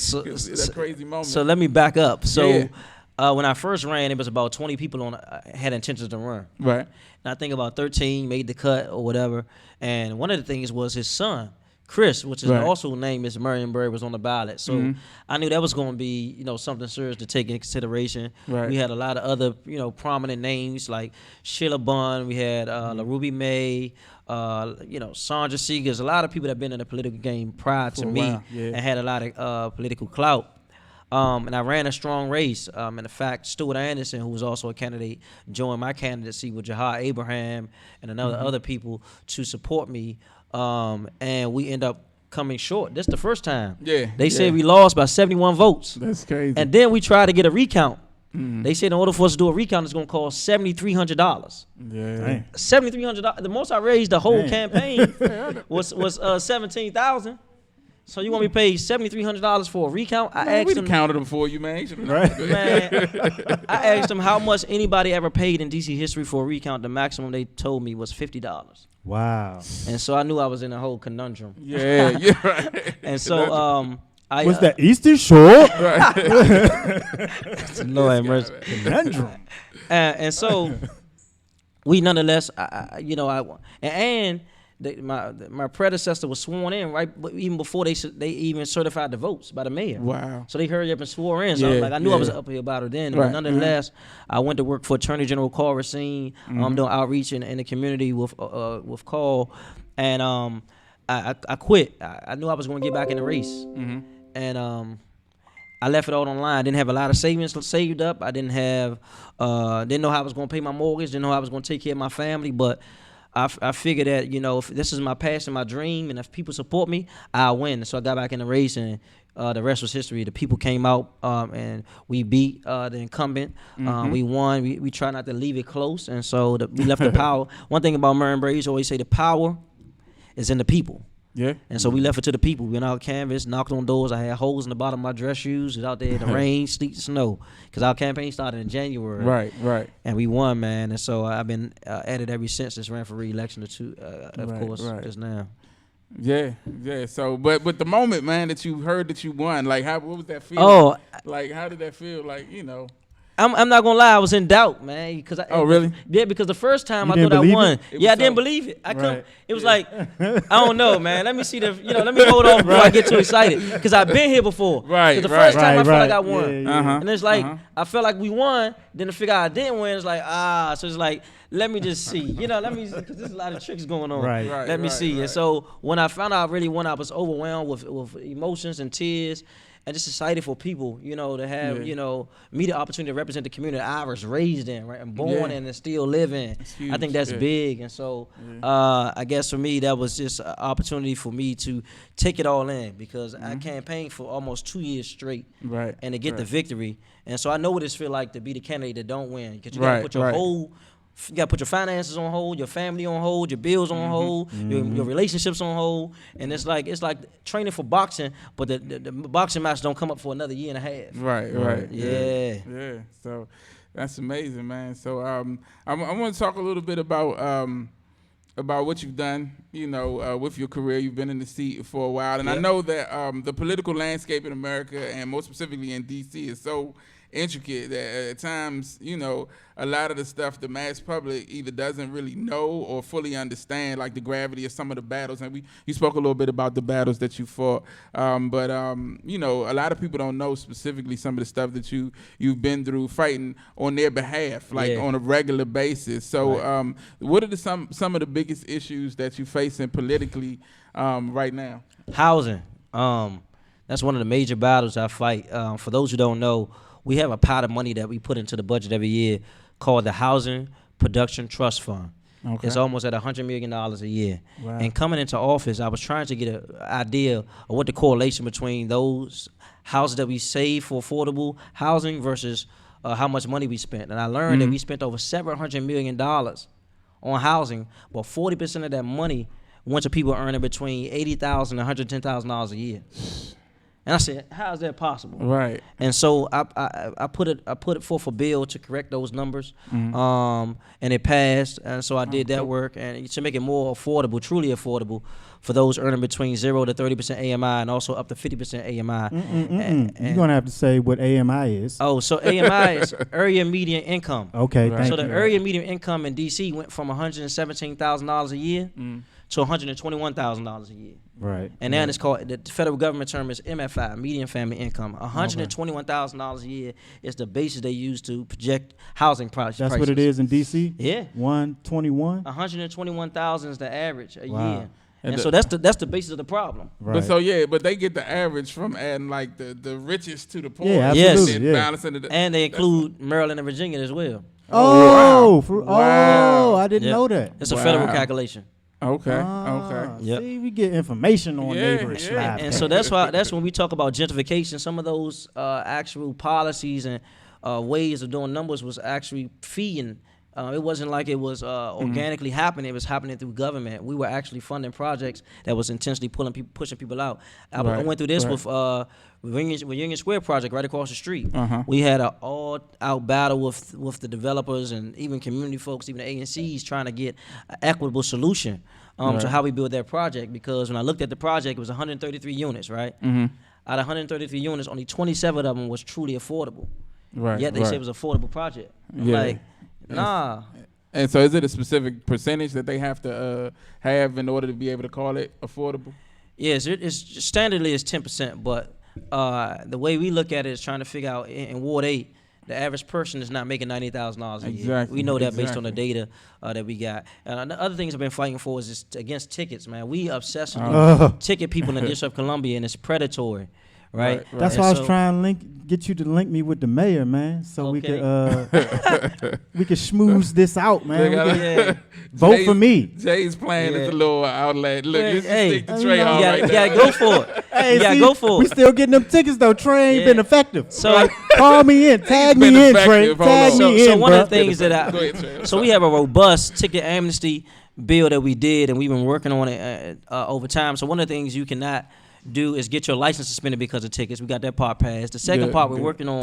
crazy moment. So let me back up. So when I first ran, it was about 20 people had intentions to run. Right. And I think about 13 made the cut or whatever. And one of the things was his son, Chris, which is also named as Marion Barry, was on the ballot. So I knew that was going to be, something serious to take into consideration. Right. We had a lot of other, prominent names like Sheila Bunn. We had LaRuby May, Sandra Seegers. A lot of people that have been in the political game prior to me and had a lot of political clout. And I ran a strong race. And in fact, Stuart Anderson, who was also a candidate, joined my candidacy with Jahar Abraham and other people to support me. And we end up coming short. This the first time. Yeah. They said we lost by 71 votes. That's crazy. And then we tried to get a recount. They said in order for us to do a recount, it's going to cost $7,300. Yeah. $7,300. The most I raised the whole campaign was $17,000. So you want me to pay $7,300 for a recount? I asked them. We counted them for you, man. Right. Man, I asked them how much anybody ever paid in DC history for a recount. The maximum they told me was $50. Wow. And so I knew I was in a whole conundrum. Yeah, right. And so was that Eastern Shore? Lord have mercy. Conundrum. And so we nonetheless, my predecessor was sworn in right even before they even certified the votes by the mayor. Wow. So they hurried up and swore in. So I knew I was up here about it then. But nonetheless, I went to work for Attorney General Carl Racine. I'm doing outreach in the community with Carl, and I quit. I knew I was going to get back in the race, and I left it all online. I didn't have a lot of savings saved up. I didn't know how I was going to pay my mortgage. Didn't know how I was going to take care of my family, but I figured that, if this is my passion, my dream, and if people support me, I'll win. So I got back in the race, and the rest was history. The people came out, and we beat the incumbent. We won. We try not to leave it close, and so we left the power. One thing about Marion Barry, you always say the power is in the people. Yeah. And so we left it to the people. We went out canvas, knocked on doors. I had holes in the bottom of my dress shoes. It was out there in the rain, sleet, snow. Because our campaign started in January. Right. And we won, man. And so I've been at it ever since. Just ran for re-election just now. Yeah. So, but the moment, man, that you heard that you won, like, what was that feeling? Oh. Like, how did that feel? Like, I'm not gonna lie, I was in doubt, man. Really? Yeah, because the first time I thought I won. I didn't believe it. It was like, I don't know, man. Let me see let me hold on before I get too excited. Because I've been here before. Right. Because the first time I felt like I won. And it's like, I felt like we won. Then to figure out I didn't win, it's like, so it's like, let me just see. Because there's a lot of tricks going on. Right. Let me see. And so when I found out I really won, I was overwhelmed with emotions and tears. And just excited for people, to have, me the opportunity to represent the community I was raised in, right, and born in and still live in. I think that's big. And so I guess for me, that was just an opportunity for me to take it all in, because I campaigned for almost 2 years straight and to get the victory. And so I know what it feels like to be the candidate that don't win, because you got to put your whole You got to put your finances on hold, your family on hold, your bills on hold, your relationships on hold, and it's like training for boxing, but the boxing match don't come up for another year and a half. Right. Yeah. Yeah. So that's amazing, man. So I want to talk a little bit about what you've done, with your career. You've been in the seat for a while, and I know that the political landscape in America, and more specifically in D.C., is so intricate that at times, a lot of the stuff the mass public either doesn't really know or fully understand, like the gravity of some of the battles. And you spoke a little bit about the battles that you fought, but a lot of people don't know specifically some of the stuff that you've been through fighting on their behalf, like on a regular basis. So what are some of the biggest issues that you facing politically right now? Housing. That's one of the major battles I fight. For those who don't know, we have a pot of money that we put into the budget every year called the Housing Production Trust Fund. Okay. It's almost at $100 million a year. Wow. And coming into office, I was trying to get an idea of what the correlation between those houses that we save for affordable housing versus how much money we spent. And I learned that we spent over $700 million on housing, but 40% of that money went to people earning between $80,000 and $110,000 a year. And I said, how is that possible? Right. And so I put it forth a bill to correct those numbers, and it passed. And so I did that work, and to make it more affordable, truly affordable, for those earning between 0 to 30% AMI, and also up to 50% AMI. You're gonna have to say what AMI is. Oh, so AMI is area median income. Okay, right. So the area median income in DC went from $117,000 a year to $121,000 a year. Right. And then it's called, the federal government term is MFI, median family income. $121,000 a year is the basis they use to project housing prices. That's what it is in DC? Yeah. 121? $121,000 is the average a Wow. year. And so that's the basis of the problem. Right. But they get the average from adding like the richest to the poor. Yeah, absolutely. Yes. And they include Maryland and Virginia as well. Oh, wow. I didn't know that. It's a federal calculation. Okay. Yep. See, we get information on neighborhood slide. And so that's when we talk about gentrification. Some of those actual policies and ways of doing numbers was actually feeding. It wasn't like it was organically happening. It was happening through government. We were actually funding projects that was intentionally pushing people out. I went through this with Union Square project right across the street. We had an all-out battle with the developers and even community folks, even the ANCs, trying to get an equitable solution to how we build that project. Because when I looked at the project, it was 133 units, right? Out of 133 units, only 27 of them was truly affordable. Right. Yet they said it was an affordable project. I'm like, nah. And so is it a specific percentage that they have to have in order to be able to call it affordable? Yes, it's standardly it's 10%, but the way we look at it is trying to figure out in Ward 8, the average person is not making $90,000 a year. We know that based on the data that we got. And the other things I've been fighting for is against tickets, man. We obsessively ticket people in the District of Columbia, and it's predatory. Right. That's why I was trying to get you to link me with the mayor, man, so we could schmooze this out, man. Vote for me. Jay's plan is a little outlet. Look, you stick to Trayon right now. You gotta go for it. You gotta go for it. We still getting them tickets though. Trey ain't been effective. So call me in, tag me in, Trey. Tag me in. So one of the things that so we have a robust ticket amnesty bill that we did, and we've been working on it over time. So one of the things you cannot do is get your license suspended because of tickets. We got that part passed. The second part we're working on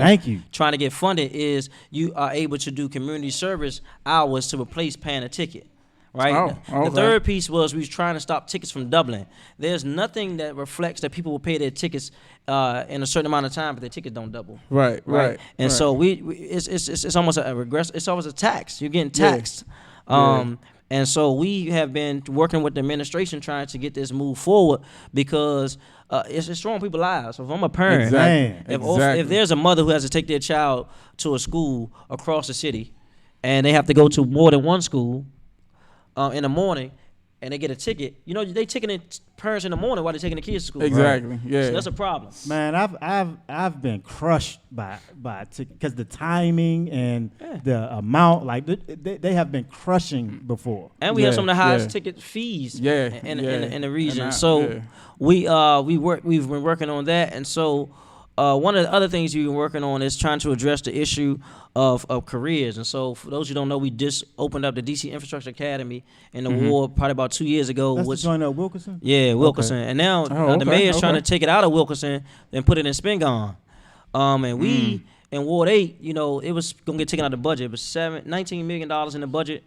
trying to get funded is you are able to do community service hours to replace paying a ticket. Right? The third piece was we was trying to stop tickets from doubling. There's nothing that reflects that people will pay their tickets in a certain amount of time, but their tickets don't double. Right. And so it's almost a regress. It's almost a tax. You're getting taxed. And so we have been working with the administration trying to get this move forward because it's destroying people's lives. So if I'm a parent, if there's a mother who has to take their child to a school across the city and they have to go to more than one school in the morning and they get a ticket, they taking parents in the morning while they're taking the kids to school. Exactly. Right? Yeah. So that's a problem. Man, I've been crushed by because the timing and the amount, like they have been crushing before. And we have some of the highest ticket fees in the region. We've been working on that, and so one of the other things we've been working on is trying to address the issue of careers. And so, for those who don't know, we just opened up the DC Infrastructure Academy in the ward probably about 2 years ago. That's Which, the joint at Wilkerson? yeah, Wilkerson. Okay. And now Oh, the okay, mayor's trying to okay. take it out of Wilkerson and put it in Spingarn. And we in Ward 8, it was going to get taken out of the budget. It was $19 million in the budget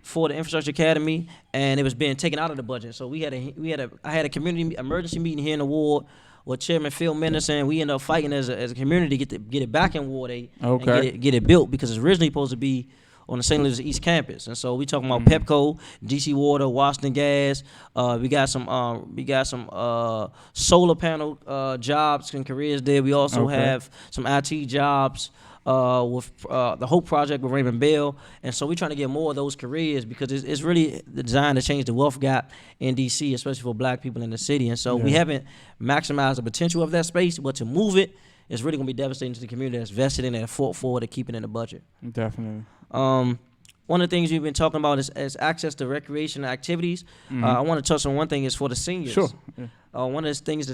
for the Infrastructure Academy, and it was being taken out of the budget. So I had a community emergency meeting here in the ward with Chairman Phil Mendelson. We ended up fighting as a community to get it back in Ward 8 Okay. and get it built, because it's originally supposed to be on the St. Louis East Campus. And so we talking about Pepco, DC Water, Washington Gas. We got some solar panel jobs and careers there. We also Okay. have some IT jobs with the Hope Project with Raymond Bell. And so we're trying to get more of those careers, because it's really designed to change the wealth gap in DC, especially for black people in the city. And so we haven't maximized the potential of that space, but to move it, it's really going to be devastating to the community that's vested in it and fought for it to keep it in the budget. Definitely. One of the things we've been talking about is access to recreation activities. I want to touch on one thing is for the seniors. Sure. Yeah. One of the things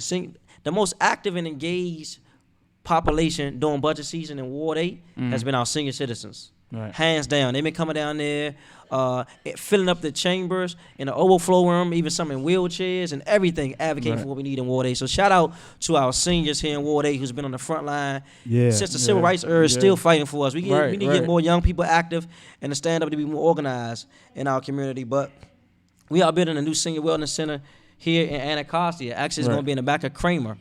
the most active and engaged population during budget season in Ward 8 has been our senior citizens. Right. Hands down. They've been coming down there, filling up the chambers in the overflow room, even some in wheelchairs and everything, advocating for what we need in Ward 8. So shout out to our seniors here in Ward 8 who's been on the front line since the civil rights era, still fighting for us. We need to get more young people active and to stand up to be more organized in our community. But we are building a new senior wellness center here in Anacostia. Actually, it's going to be in the back of Kramer.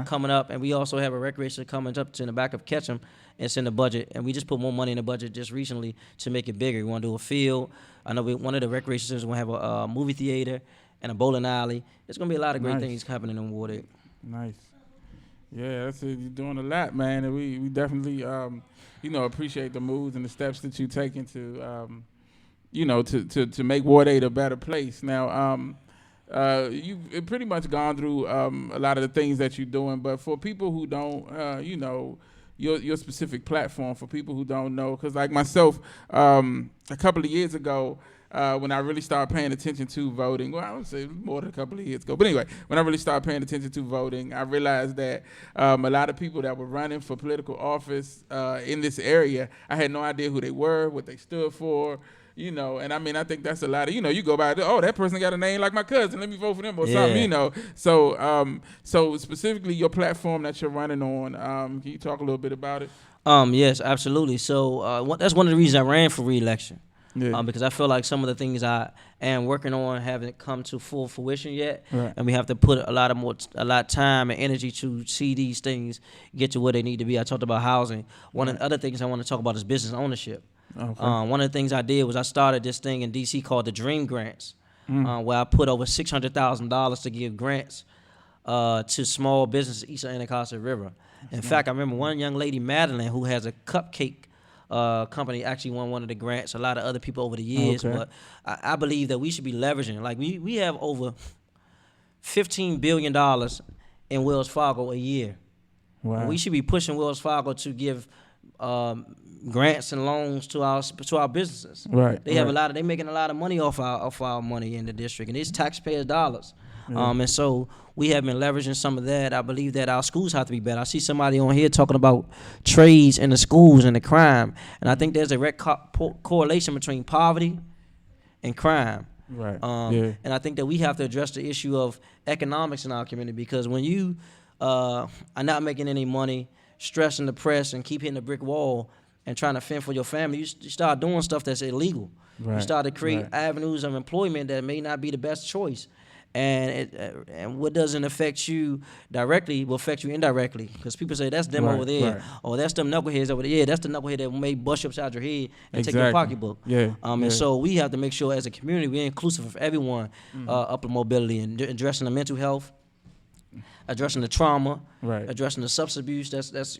Coming up, and we also have a recreation coming up to in the back of Ketchum. It's in the budget, and we just put more money in the budget just recently to make it bigger. We want to do a field. I know one of the recreation centers will have a movie theater and a bowling alley. There's going to be a lot of great things happening in Ward 8. Nice. Yeah, that's it. You're doing a lot, man, and we definitely appreciate the moves and the steps that you're taking to to make Ward 8 a better place. Now, you've pretty much gone through a lot of the things that you're doing, but for people who don't, your specific platform, for people who don't know, because like myself, a couple of years ago, when I really started paying attention to voting, well, I would say more than a couple of years ago, but anyway, when I really started paying attention to voting, I realized that a lot of people that were running for political office in this area, I had no idea who they were, what they stood for. And I mean, I think that's a lot of, you go by, oh, that person got a name like my cousin, let me vote for them or something, So specifically your platform that you're running on, can you talk a little bit about it? Yes, absolutely. So that's one of the reasons I ran for re-election. Yeah. Because I feel like some of the things I am working on haven't come to full fruition yet, Right. and we have to put a lot of time and energy to see these things get to where they need to be. I talked about housing. One of the other things I want to talk about is business ownership. Okay. One of the things I did was I started this thing in DC called the Dream Grants, where I put over $600,000 to give grants to small businesses east of Anacostia River. In fact, I remember one young lady, Madeline, who has a cupcake company, actually won one of the grants. A lot of other people over the years, Okay. but I believe that we should be leveraging. Like we have over $15 billion in Wells Fargo a year. Wow. We should be pushing Wells Fargo to give grants and loans to our businesses. Right. They making a lot of money off our money in the district, and it's taxpayers' dollars. And so we have been leveraging some of that. I believe that our schools have to be better. I see somebody on here talking about trades in the schools and the crime, and I think there's a direct correlation between poverty and crime. Right. And I think that we have to address the issue of economics in our community, because when you are not making any money, stressing the press and keep hitting the brick wall and trying to fend for your family, you start doing stuff that's illegal. Right. You start to create Right. avenues of employment that may not be the best choice. And what doesn't affect you directly will affect you indirectly, because people say that's them Right, over there, right. or that's them knuckleheads over there. Yeah, that's the knucklehead that may bust you upside your head and take your Exactly. pocketbook. Yeah, And yeah. so we have to make sure as a community we're inclusive of everyone, upper mobility, and addressing the mental health, addressing the trauma, Right. addressing the substance abuse that's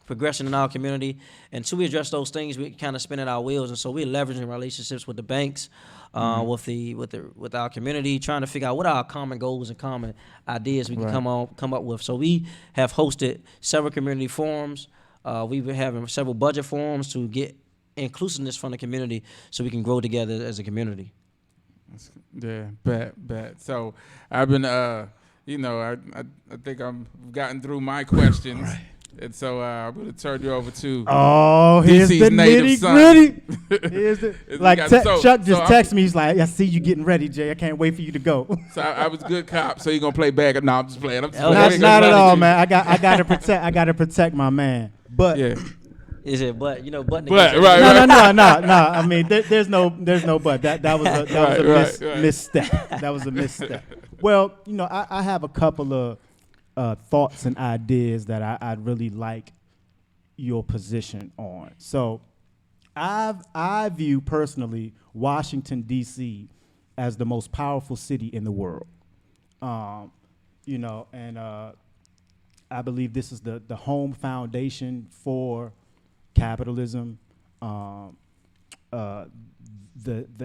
progression in our community. Until we address those things, we kind of spinning our wheels, and so we're leveraging relationships with the banks, with our community, trying to figure out what are our common goals and common ideas we can Right. come up with. So we have hosted several community forums. We've been having several budget forums to get inclusiveness from the community, so we can grow together as a community. Yeah, bet. So I've been I think I've gotten through my questions. Right. And so I'm going to turn you over to here's DC's the native nitty son. gritty. Here's the like Chuck just texted me. He's like, "I see you getting ready, Jay. I can't wait for you to go." So I was good cop. So you gonna play bad? No, I'm just playing. Not at all, man. I got to protect my man. But yeah. Is it but right? No. I mean, there's no but. That was a misstep. That was a misstep. Well, I have a couple of thoughts and ideas that I'd really like your position on. So I view personally Washington, D.C. as the most powerful city in the world. And I believe this is the home foundation for capitalism, the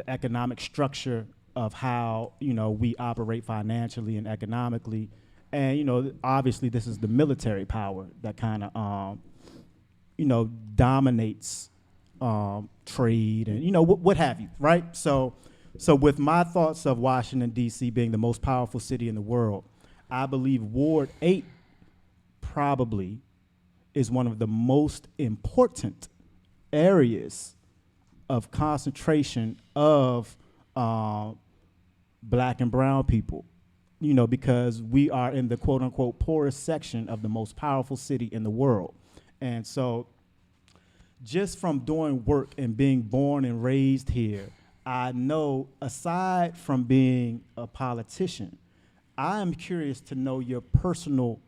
economic structure of how we operate financially and economically. And obviously this is the military power that kind of dominates trade and what have you, right? So with my thoughts of Washington D.C. being the most powerful city in the world, I believe Ward 8 probably is one of the most important areas of concentration of black and brown people. Because we are in the quote unquote poorest section of the most powerful city in the world. And so just from doing work and being born and raised here, I know aside from being a politician, I am curious to know your personal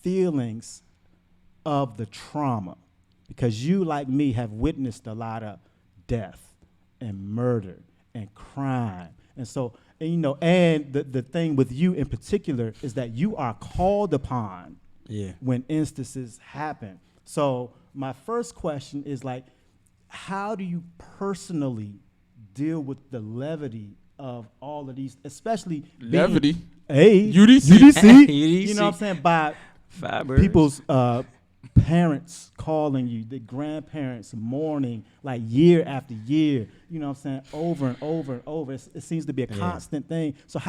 feelings of the trauma, because you, like me, have witnessed a lot of death and murder and crime. And so, and the thing with you in particular is that you are called upon when instances happen. So my first question is like, how do you personally deal with the levity of all of these, especially levity? UDC. You know what I'm saying? By Fibers. people's parents calling you, the grandparents mourning like year after year, you know what I'm saying, over and over and over. It seems to be a constant thing. So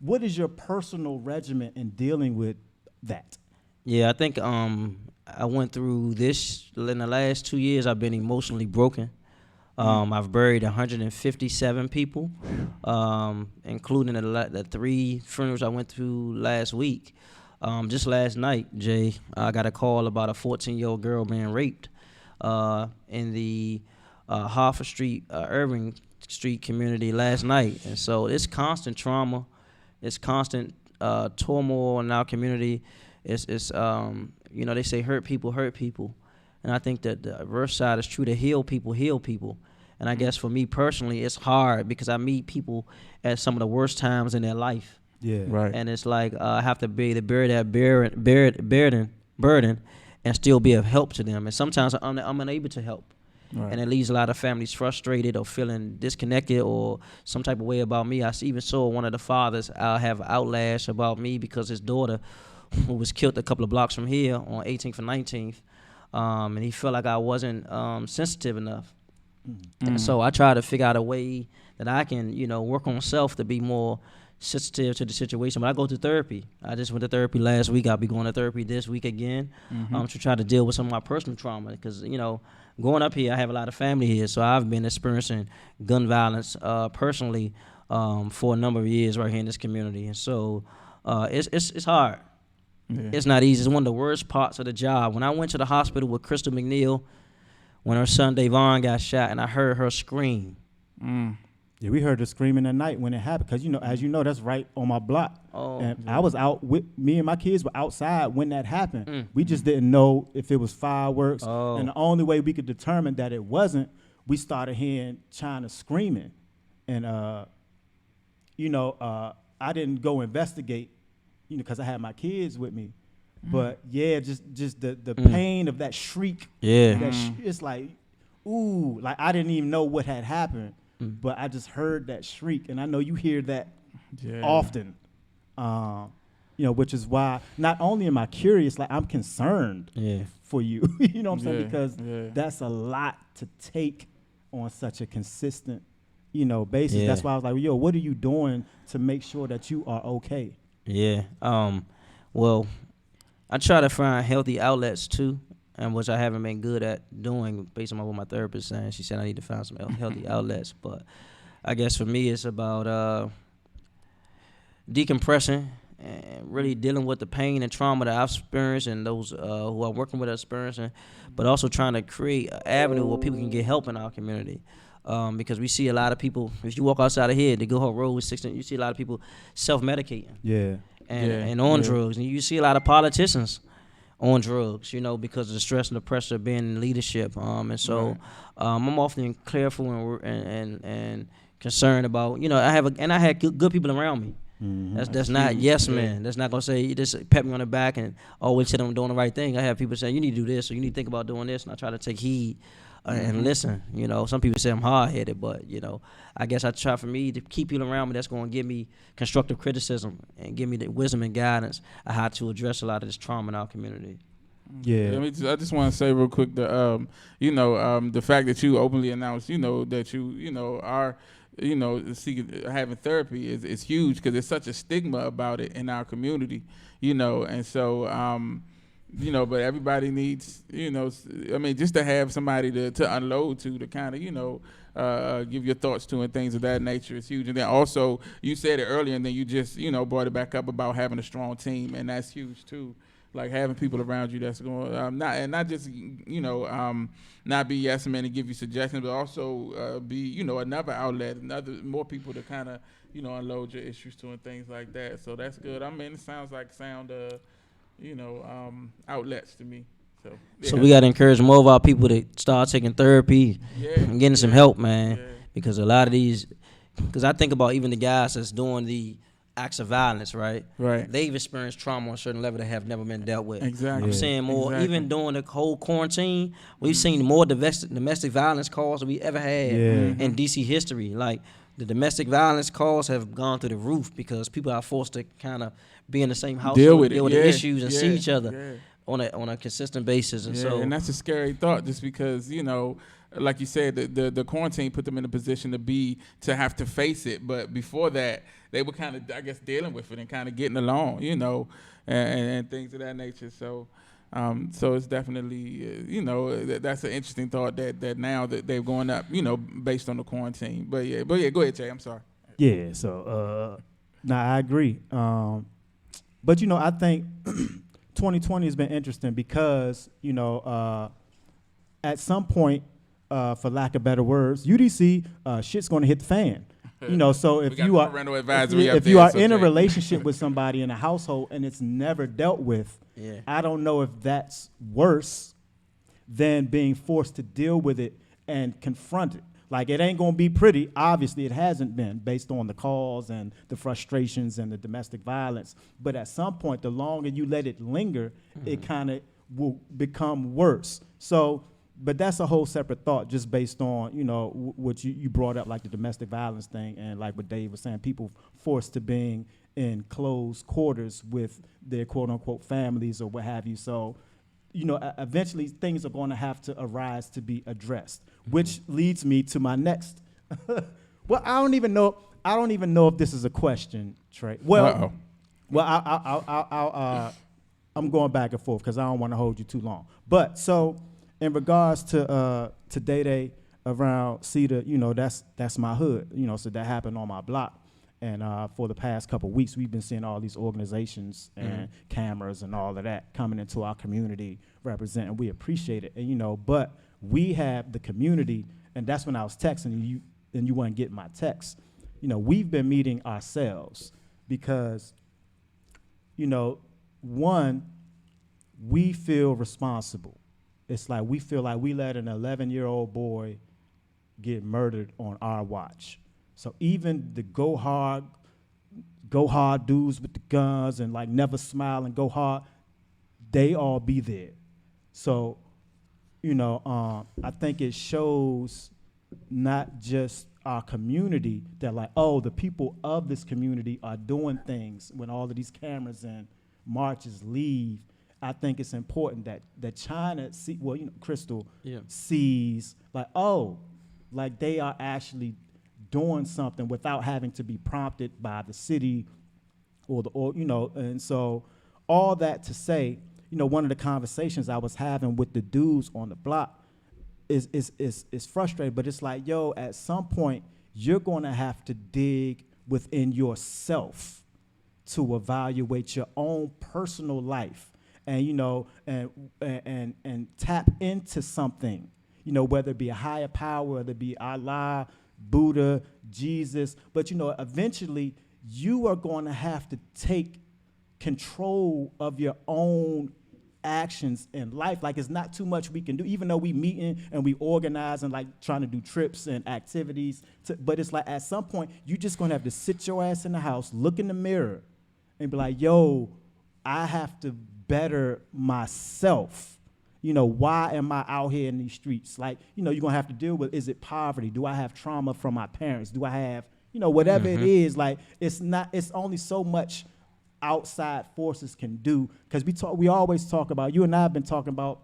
what is your personal regimen in dealing with that? Yeah, I think I went through this in the last 2 years. I've been emotionally broken. I've buried 157 people, including the 3 funerals I went through last week. Just last night, Jay, I got a call about a 14-year-old girl being raped in the Harford Street, Irving Street community last night. And so it's constant trauma. It's constant turmoil in our community. It's they say hurt people. And I think that the reverse side is true, to heal people. And I guess for me personally, it's hard because I meet people at some of the worst times in their life. Yeah. Right. And it's like I have to be to bear that burden and still be of help to them. And sometimes I'm unable to help. Right. And it leaves a lot of families frustrated or feeling disconnected or some type of way about me. I even saw one of the fathers have outlash about me because his daughter, who was killed a couple of blocks from here on 18th and 19th, and he felt like I wasn't sensitive enough. Mm-hmm. And so I try to figure out a way that I can, work on self to be more sensitive to the situation. But I go to therapy. I just went to therapy last week. I'll be going to therapy this week again, to try to deal with some of my personal trauma. Because, growing up here, I have a lot of family here, so I've been experiencing gun violence personally for a number of years right here in this community. And so it's hard. Yeah. It's not easy. It's one of the worst parts of the job. When I went to the hospital with Crystal McNeil, when her son Davon got shot, and I heard her scream. Yeah, we heard her screaming at night when it happened, because as you know, that's right on my block. Oh, and I was out with me and my kids were outside when that happened. We just didn't know if it was fireworks, and the only way we could determine that it wasn't, we started hearing China screaming, and I didn't go investigate, because I had my kids with me. But yeah, just the pain of that shriek. Yeah, it's like, ooh, like I didn't even know what had happened. But I just heard that shriek, and I know you hear that often, which is why not only am I curious, like I'm concerned for you, you know what I'm saying? Because that's a lot to take on such a consistent basis. Yeah. That's why I was like, yo, what are you doing to make sure that you are okay? Yeah. Well, I try to find healthy outlets too, and which I haven't been good at doing based on what my therapist saying. She said I need to find some healthy outlets, but I guess for me it's about decompressing and really dealing with the pain and trauma that I've experienced and those who I'm working with are experiencing, but also trying to create an avenue where people can get help in our community. Because we see a lot of people, if you walk outside of here, the Go Road with 16, you see a lot of people self-medicating Yeah. and, Yeah, and on yeah. drugs. And you see a lot of politicians on drugs, because of the stress and the pressure of being in leadership. And so Right. I'm often careful and concerned about, I had good people around me. That's not huge. yes Yeah. man. That's not gonna say you just pat me on the back and always say I'm doing the right thing. I have people say you need to do this or you need to think about doing this, and I try to take heed and listen. Some people say I'm hard headed, but I guess I try for me to keep people around me that's gonna give me constructive criticism and give me the wisdom and guidance on how to address a lot of this trauma in our community. Yeah. I just want to say real quick the fact that you openly announced, that you are, seeking having therapy is huge because there's such a stigma about it in our community, and so but everybody needs, just to have somebody to unload to kind of, give your thoughts to and things of that nature is huge. And then also you said it earlier, and then you just, brought it back up about having a strong team, and that's huge too. Like having people around you that's going not just not be yes men and give you suggestions, but also be another outlet, another more people to kind of unload your issues to and things like that. So that's good. I mean, it sounds like outlets to me. So yeah. So we got to encourage more of our people to start taking therapy Yeah, and getting some yeah, help, man. yeah. Because a lot of these, because I think about even the guys that's doing the acts of violence, right? Right. They've experienced trauma on a certain level that have never been dealt with. Exactly. I'm Yeah. saying more, Exactly. even during the whole quarantine, we've seen more domestic violence calls than we ever had Yeah. in DC history. Like the domestic violence calls have gone through the roof because people are forced to kind of be in the same household, Deal with it. deal with Yeah, the issues, and see yeah, each other yeah. on a consistent basis. And Yeah, so and that's a scary thought, just because like you said, the quarantine put them in a position to have to face it. But before that, they were kind of, I guess, dealing with it and kind of getting along, and things of that nature. So, so it's definitely, that's an interesting thought that now that they're going up, based on the quarantine. But yeah, go ahead, Jay. I'm sorry. Yeah. So, I agree. But I think 2020 has been interesting because at some point, for lack of better words, UDC shit's going to hit the fan. So We if got you the are parental advisory up if you there, are so in a Jay. relationship with somebody in a household and it's never dealt with, Yeah. I don't know if that's worse than being forced to deal with it and confront it. Like, it ain't gonna be pretty. Obviously, it hasn't been based on the calls and the frustrations and the domestic violence. But at some point, the longer you let it linger, it kind of will become worse. So, but that's a whole separate thought, just based on what you brought up, like the domestic violence thing, and like what Dave was saying, people forced to being in close quarters with their quote unquote families or what have you. So, eventually things are going to have to arise to be addressed, which leads me to my next. Well, I don't even know if this is a question, Trey. Uh-oh. I'm going back and forth because I don't want to hold you too long. But so, in regards to Day Day around Cedar, that's my hood. So that happened on my block. And for the past couple of weeks, we've been seeing all these organizations and cameras and all of that coming into our community representing. We appreciate it. And, but we have the community, and that's when I was texting you, and you weren't getting my text. We've been meeting ourselves because, one, we feel responsible. It's like we feel like we let an 11-year-old boy get murdered on our watch. So even the go hard dudes with the guns and like never smile and go hard, they all be there. So, I think it shows not just our community that like, oh, the people of this community are doing things when all of these cameras and marches leave. I think it's important that China Crystal Yeah. sees like, oh, like they are actually doing something without having to be prompted by the city and so all that to say, one of the conversations I was having with the dudes on the block is frustrating, but it's like, yo, at some point you're going to have to dig within yourself to evaluate your own personal life and and tap into something, whether it be a higher power, whether it be Allah, Buddha, Jesus, but eventually you are going to have to take control of your own actions in life. Like, it's not too much we can do, even though we meeting and we organize and like trying to do trips and activities. But it's like at some point, you just gonna have to sit your ass in the house, look in the mirror, and be like, yo, I have to better myself. Why am I out here in these streets? Like, you're gonna have to deal with, is it poverty? Do I have trauma from my parents? Do I have, whatever it is? Like, it's only so much outside forces can do, because we always talk about, you and I have been talking about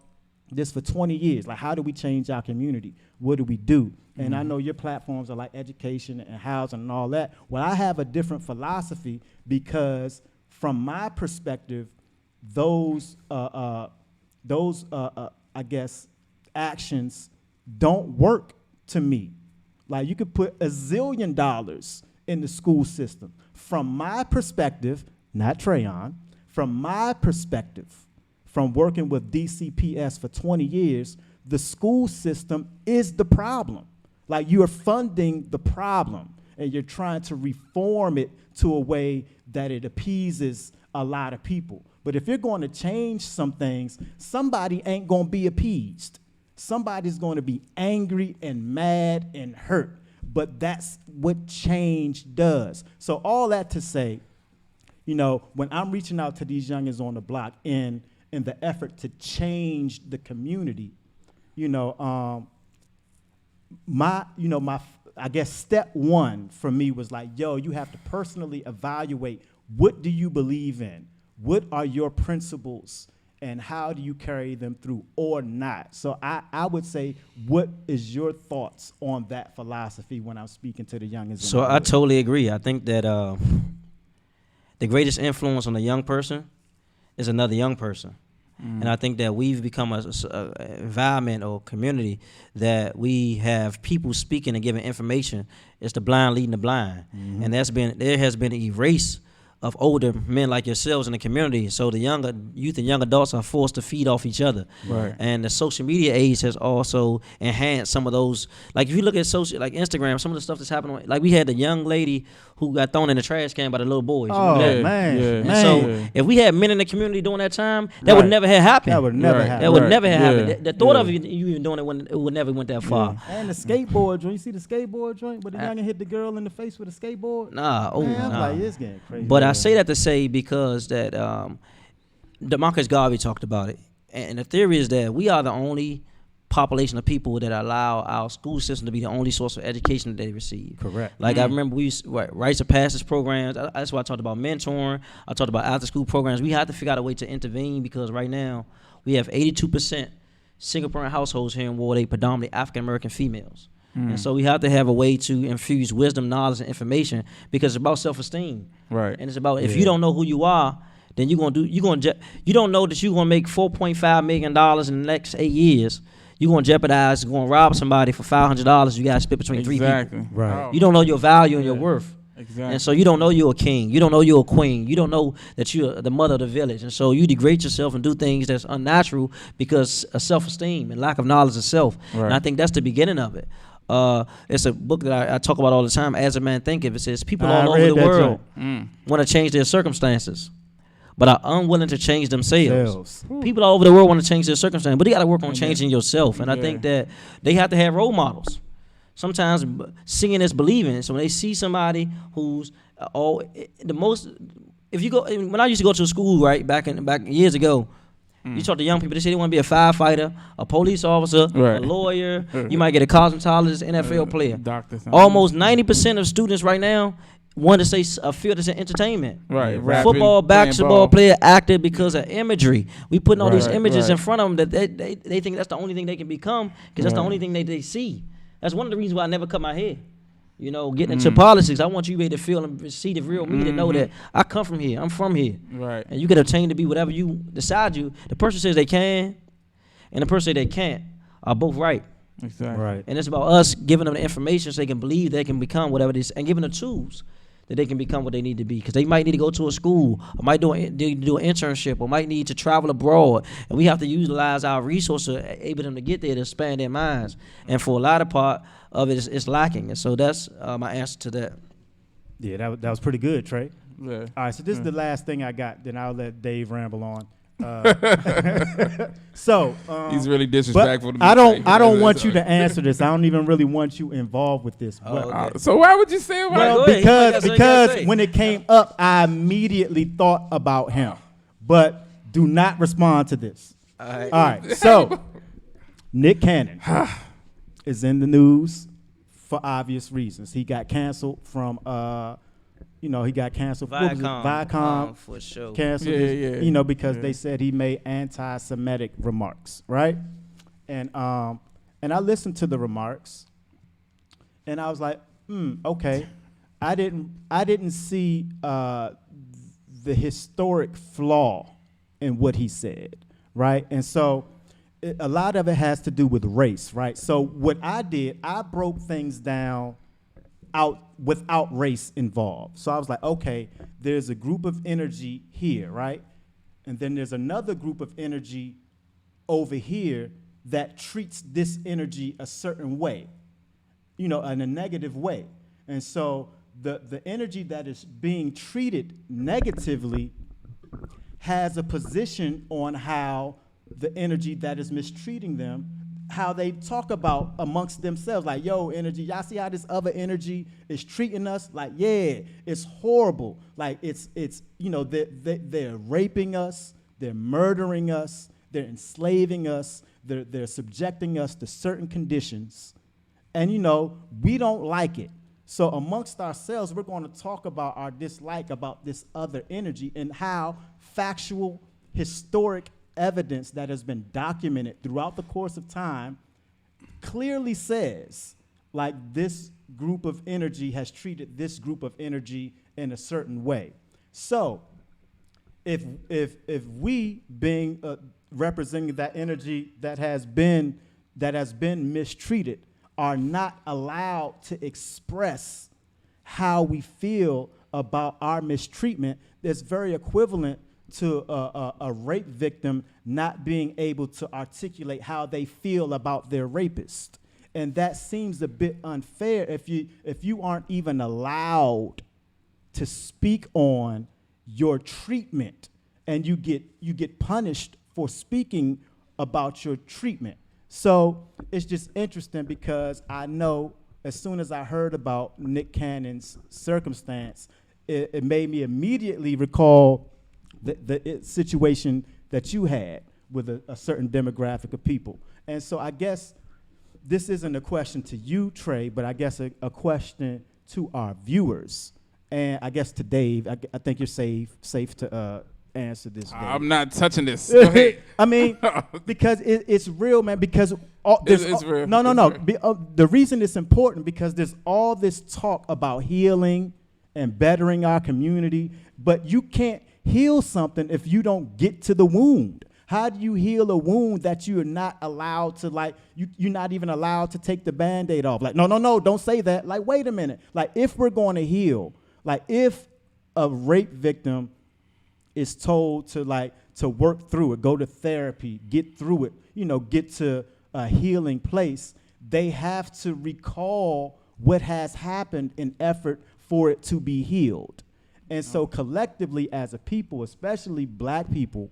this for 20 years, like, how do we change our community? What do we do? And I know your platforms are like education and housing and all that. Well, I have a different philosophy, because from my perspective, those I guess actions don't work to me. Like, you could put $1 zillion in the school system. From my perspective, not Trayon, from my perspective, from working with DCPS for 20 years, the school system is the problem. Like, you are funding the problem, and you're trying to reform it to a way that it appeases a lot of people. But if you're going to change some things, somebody ain't going to be appeased. Somebody's going to be angry and mad and hurt. But that's what change does. So all that to say, when I'm reaching out to these youngins on the block in the effort to change the community, I guess step one for me was like, yo, you have to personally evaluate, what do you believe in? What are your principles? And how do you carry them through or not? So I would say, what is your thoughts on that philosophy when I'm speaking to the youngins? So I totally agree. I think that the greatest influence on a young person is another young person. And I think that we've become a environment or community that we have people speaking and giving information. It's the blind leading the blind. And there has been an erase of older men like yourselves in the community. So the younger youth and young adults are forced to feed off each other. Right. And the social media age has also enhanced some of those. Like, if you look at like Instagram, some of the stuff that's happening, like we had the young lady who got thrown in the trash can by the little boys. Oh, Yeah, man. yeah. And man. so if we had men in the community during that time, that would never have happened. That would never Right. happen. That would Right. never have Yeah. happened. The thought Yeah. of you even doing it would never went that far. And the skateboard joint. You see the skateboard joint? But the youngin hit the girl in the face with a skateboard? Nah, Man, I'm nah. like, it's getting crazy. But I say that to say, because that Demarcus Garvey talked about it, and the theory is that we are the only population of people that allow our school system to be the only source of education that they receive. Correct. Like, I remember we used rites of passage programs. That's why I talked about mentoring. I talked about after school programs. We have to figure out a way to intervene, because right now we have 82% single parent households here in Ward 8, predominantly African American females. And so we have to have a way to infuse wisdom, knowledge, and information, because it's about self-esteem. Right. And it's about, if you don't know who you are, then you don't know that you're gonna make $4.5 million in the next 8 years. You're gonna jeopardize going to rob somebody for $500. You gotta split between three people. Right. Oh, You don't know your value and your worth. Exactly. And so you don't know you're a king. You don't know you're a queen. You don't know that you're the mother of the village. And so you degrade yourself and do things that's unnatural because of self-esteem and lack of knowledge of self. Right. And I think that's the beginning of it. It's a book that I talk about all the time, As a Man Thinketh. It says people all over the world want to change their circumstances, but are unwilling to change themselves. People all over the world want to change their circumstances, but you got to work on changing yourself. And I think that they have to have role models. Sometimes seeing is believing. So when they see somebody who's if you go, when I used to go to school, right, back years ago, you talk to young people, they say they want to be a firefighter, a police officer, Right. a lawyer. You might get a cosmetologist, NFL player. Doctor. something. Almost 90% of students right now want to say a field that's in entertainment. Right. Football, Rapping, playing basketball ball. player, actor, because of imagery. We putting all these Right, images right. in front of them that they think that's the only thing they can become, because that's the Right. only thing they see. That's one of the reasons why I never cut my hair. Getting into politics, I want you to be able to feel and see the real me to know that I come from here. I'm from here. Right. And you can obtain to be whatever you decide you. The person says they can, and the person say they can't are both right. Exactly. Right. And it's about us giving them the information so they can believe they can become whatever it is, and giving them the tools that they can become what they need to be. Because they might need to go to a school, or might do an internship, or might need to travel abroad. And we have to utilize our resources to able them to get there to expand their minds. And for a lot of part of it, it's lacking. And so that's my answer to that. Yeah, that was pretty good, Trey. Yeah. All right, so this is the last thing I got. Then I'll let Dave ramble on. So He's really but disrespectful to me. I Trey. don't want you to answer this. I don't even really want you involved with this. Oh, But, okay. So why would you say about well, go ahead. because That's what you gotta say. when it came up, I immediately thought about him. But do not respond to this. All right. All right. So Nick Cannon is in the news for obvious reasons. He got canceled from he got canceled. What was it? Viacom for sure. canceled. Yeah. Because they said he made anti-Semitic remarks, right? And I listened to the remarks, and I was like, okay. I didn't see the historic flaw in what he said, right? And so a lot of it has to do with race, right? So what I did, I broke things down without race involved. So I was like, okay, there's a group of energy here, right? And then there's another group of energy over here that treats this energy a certain way, in a negative way. And so the energy that is being treated negatively has a position on how the energy that is mistreating them, how they talk about amongst themselves, like, yo, energy, y'all see how this other energy is treating us? Like, yeah, it's horrible. Like, they're raping us, they're murdering us, they're enslaving us, they're subjecting us to certain conditions. And, we don't like it. So amongst ourselves, we're going to talk about our dislike about this other energy and how factual, historic evidence that has been documented throughout the course of time clearly says, like, this group of energy has treated this group of energy in a certain way. So if we, being representing that energy that has been mistreated, are not allowed to express how we feel about our mistreatment, that's very equivalent to a rape victim not being able to articulate how they feel about their rapist. And that seems a bit unfair if you aren't even allowed to speak on your treatment, and you get punished for speaking about your treatment. So it's just interesting because I know as soon as I heard about Nick Cannon's circumstance, it made me immediately recall the situation that you had with a certain demographic of people. And so I guess this isn't a question to you, Trey, but I guess a question to our viewers. And I guess to Dave, I think you're safe to answer this. Dave. I'm not touching this. Go ahead. I mean, because it's real, man. Because It's real. No. It's real. The reason it's important because there's all this talk about healing and bettering our community, but you can't heal something if you don't get to the wound. How do you heal a wound that you're not allowed to, like, you're not even allowed to take the Band-Aid off? Like, no, don't say that. Like, wait a minute. Like, if we're going to heal, like, if a rape victim is told to work through it, go to therapy, get through it, get to a healing place, they have to recall what has happened in effort for it to be healed. And so collectively as a people, especially black people,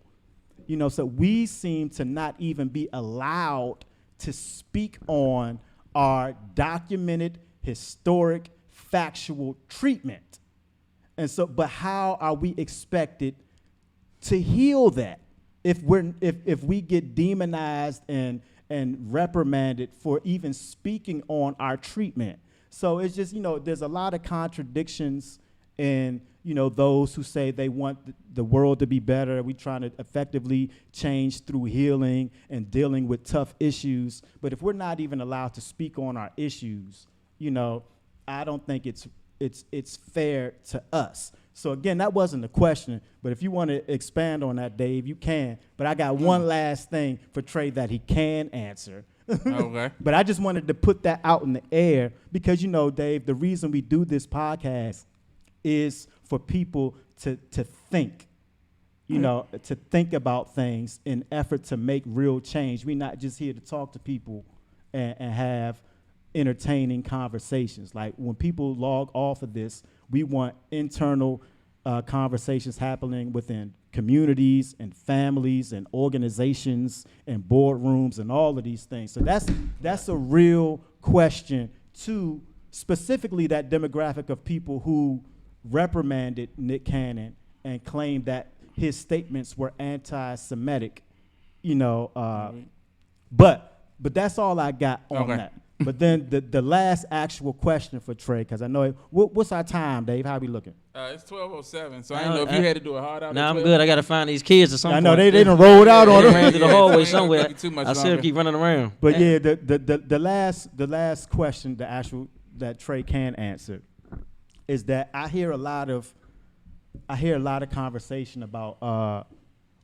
so we seem to not even be allowed to speak on our documented, historic, factual treatment. And so, but how are we expected to heal that if we get demonized and reprimanded for even speaking on our treatment? So it's just, there's a lot of contradictions in, those who say they want the world to be better. We're trying to effectively change through healing and dealing with tough issues. But if we're not even allowed to speak on our issues, I don't think it's fair to us. So again, that wasn't the question, but if you want to expand on that, Dave, you can. But I got one last thing for Trey that he can answer. Okay. But I just wanted to put that out in the air because, you know, Dave, the reason we do this podcast is for people to think, you know, to think about things in effort to make real change. We're not just here to talk to people and have entertaining conversations. Like when people log off of this, we want internal conversations happening within communities and families and organizations and boardrooms and all of these things. So that's a real question to specifically that demographic of people who reprimanded Nick Cannon and claimed that his statements were anti-Semitic, you know. But that's all I got on that. But then the last actual question for Trey, because I know what's our time, Dave? How we looking? It's 12:07, so I didn't know if you had to do a hard out. Nah, I'm good. I gotta find these kids or something. I know they done rolled out on They them. ran through the hallway so somewhere. ain't gonna be too much I still longer. keep running around. But yeah, the last question, the actual that Trey can answer, is that I hear a lot of conversation about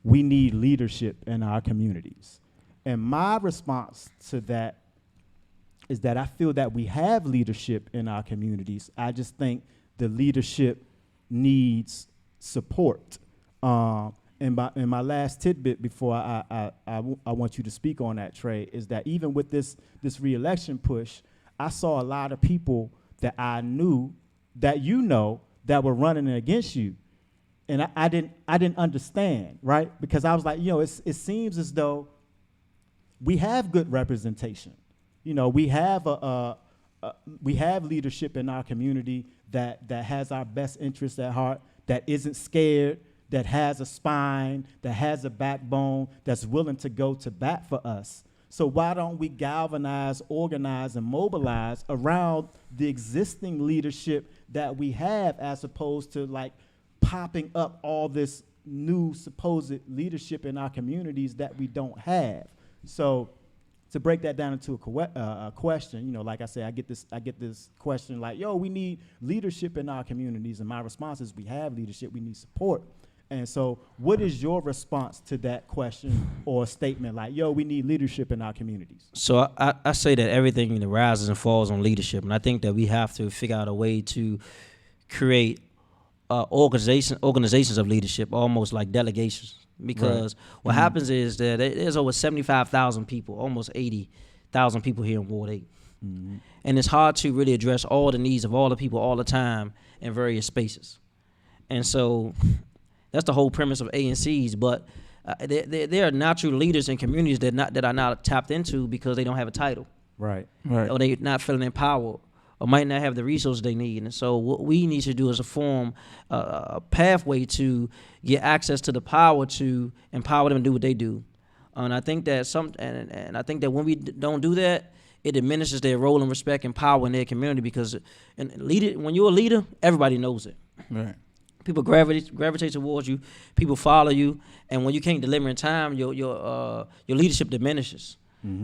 we need leadership in our communities, and my response to that is that I feel that we have leadership in our communities. I just think the leadership needs support. And my last tidbit before I want you to speak on that, Trey, is that even with this re-election push, I saw a lot of people that I knew that you know that were running against you, and I didn't understand, right? Because I was like, you know, it seems as though we have good representation. You know, we have we have leadership in our community that has our best interests at heart, that isn't scared, that has a spine, that has a backbone, that's willing to go to bat for us. So why don't we galvanize, organize, and mobilize around the existing leadership that we have, as opposed to like popping up all this new supposed leadership in our communities that we don't have? So to break that down into a question, you know, like I say, I get this question like, yo, we need leadership in our communities, and my response is, we have leadership, we need support. And so what is your response to that question or statement like, yo, we need leadership in our communities? So I say that everything that rises and falls on leadership, and I think that we have to figure out a way to create organizations of leadership, almost like delegations. Because what happens is that there's over 75,000 people, almost 80,000 people here in Ward 8. Mm-hmm. And it's hard to really address all the needs of all the people all the time in various spaces. And so that's the whole premise of ANCs. But there are natural leaders in communities that are not tapped into because they don't have a title. Right. Or they're not feeling empowered, or might not have the resources they need. And so what we need to do is form a pathway to get access to the power to empower them to do what they do. And I think that and I think that when we don't do that, it diminishes their role and respect and power in their community, because when you're a leader, everybody knows it. Right. People gravitate towards you, people follow you, and when you can't deliver in time, your leadership diminishes,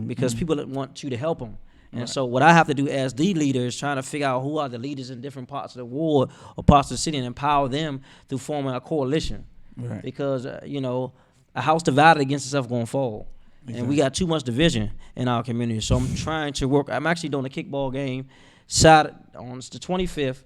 because people want you to help them. And so what I have to do as the leader is trying to figure out who are the leaders in different parts of the ward or parts of the city and empower them through forming a coalition. Right. Because, you know, a house divided against itself going to fall. Exactly. And we got too much division in our community. So I'm trying to work. I'm actually doing a kickball game Saturday on the 25th.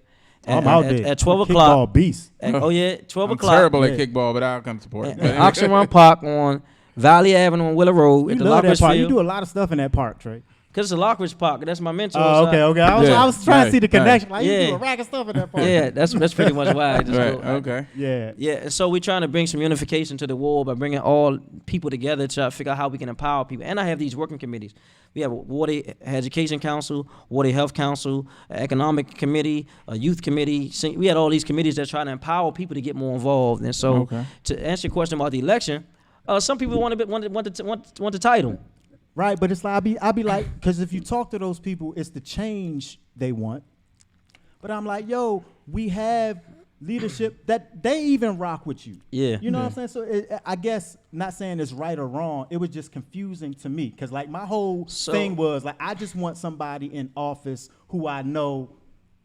At 12 o'clock. Kickball beast. 12 I'm o'clock. terrible at kickball, but I'll come support. At Oxford Run Park on Valley Avenue on Willow Road. You love that park. You do a lot of stuff in that park, Trey. Because it's a Lockridge Park. That's my mentor. Oh, okay. I was trying to see the connection. Like, you do a rack of stuff in that park. Yeah, that's pretty much why I just go. Okay. Yeah. Yeah, and so we're trying to bring some unification to the ward by bringing all people together to try to figure out how we can empower people. And I have these working committees. We have a Ward Education Council, Ward Health Council, Economic Committee, a Youth Committee. We had all these committees that try to empower people to get more involved. And so to answer your question about the election, some people want the title. Right, but it's like I be like, because if you talk to those people, it's the change they want. But I'm like, yo, we have leadership that they even rock with you. Yeah. You know what I'm saying? So I guess, not saying it's right or wrong, it was just confusing to me. Because like my whole thing was like, I just want somebody in office who I know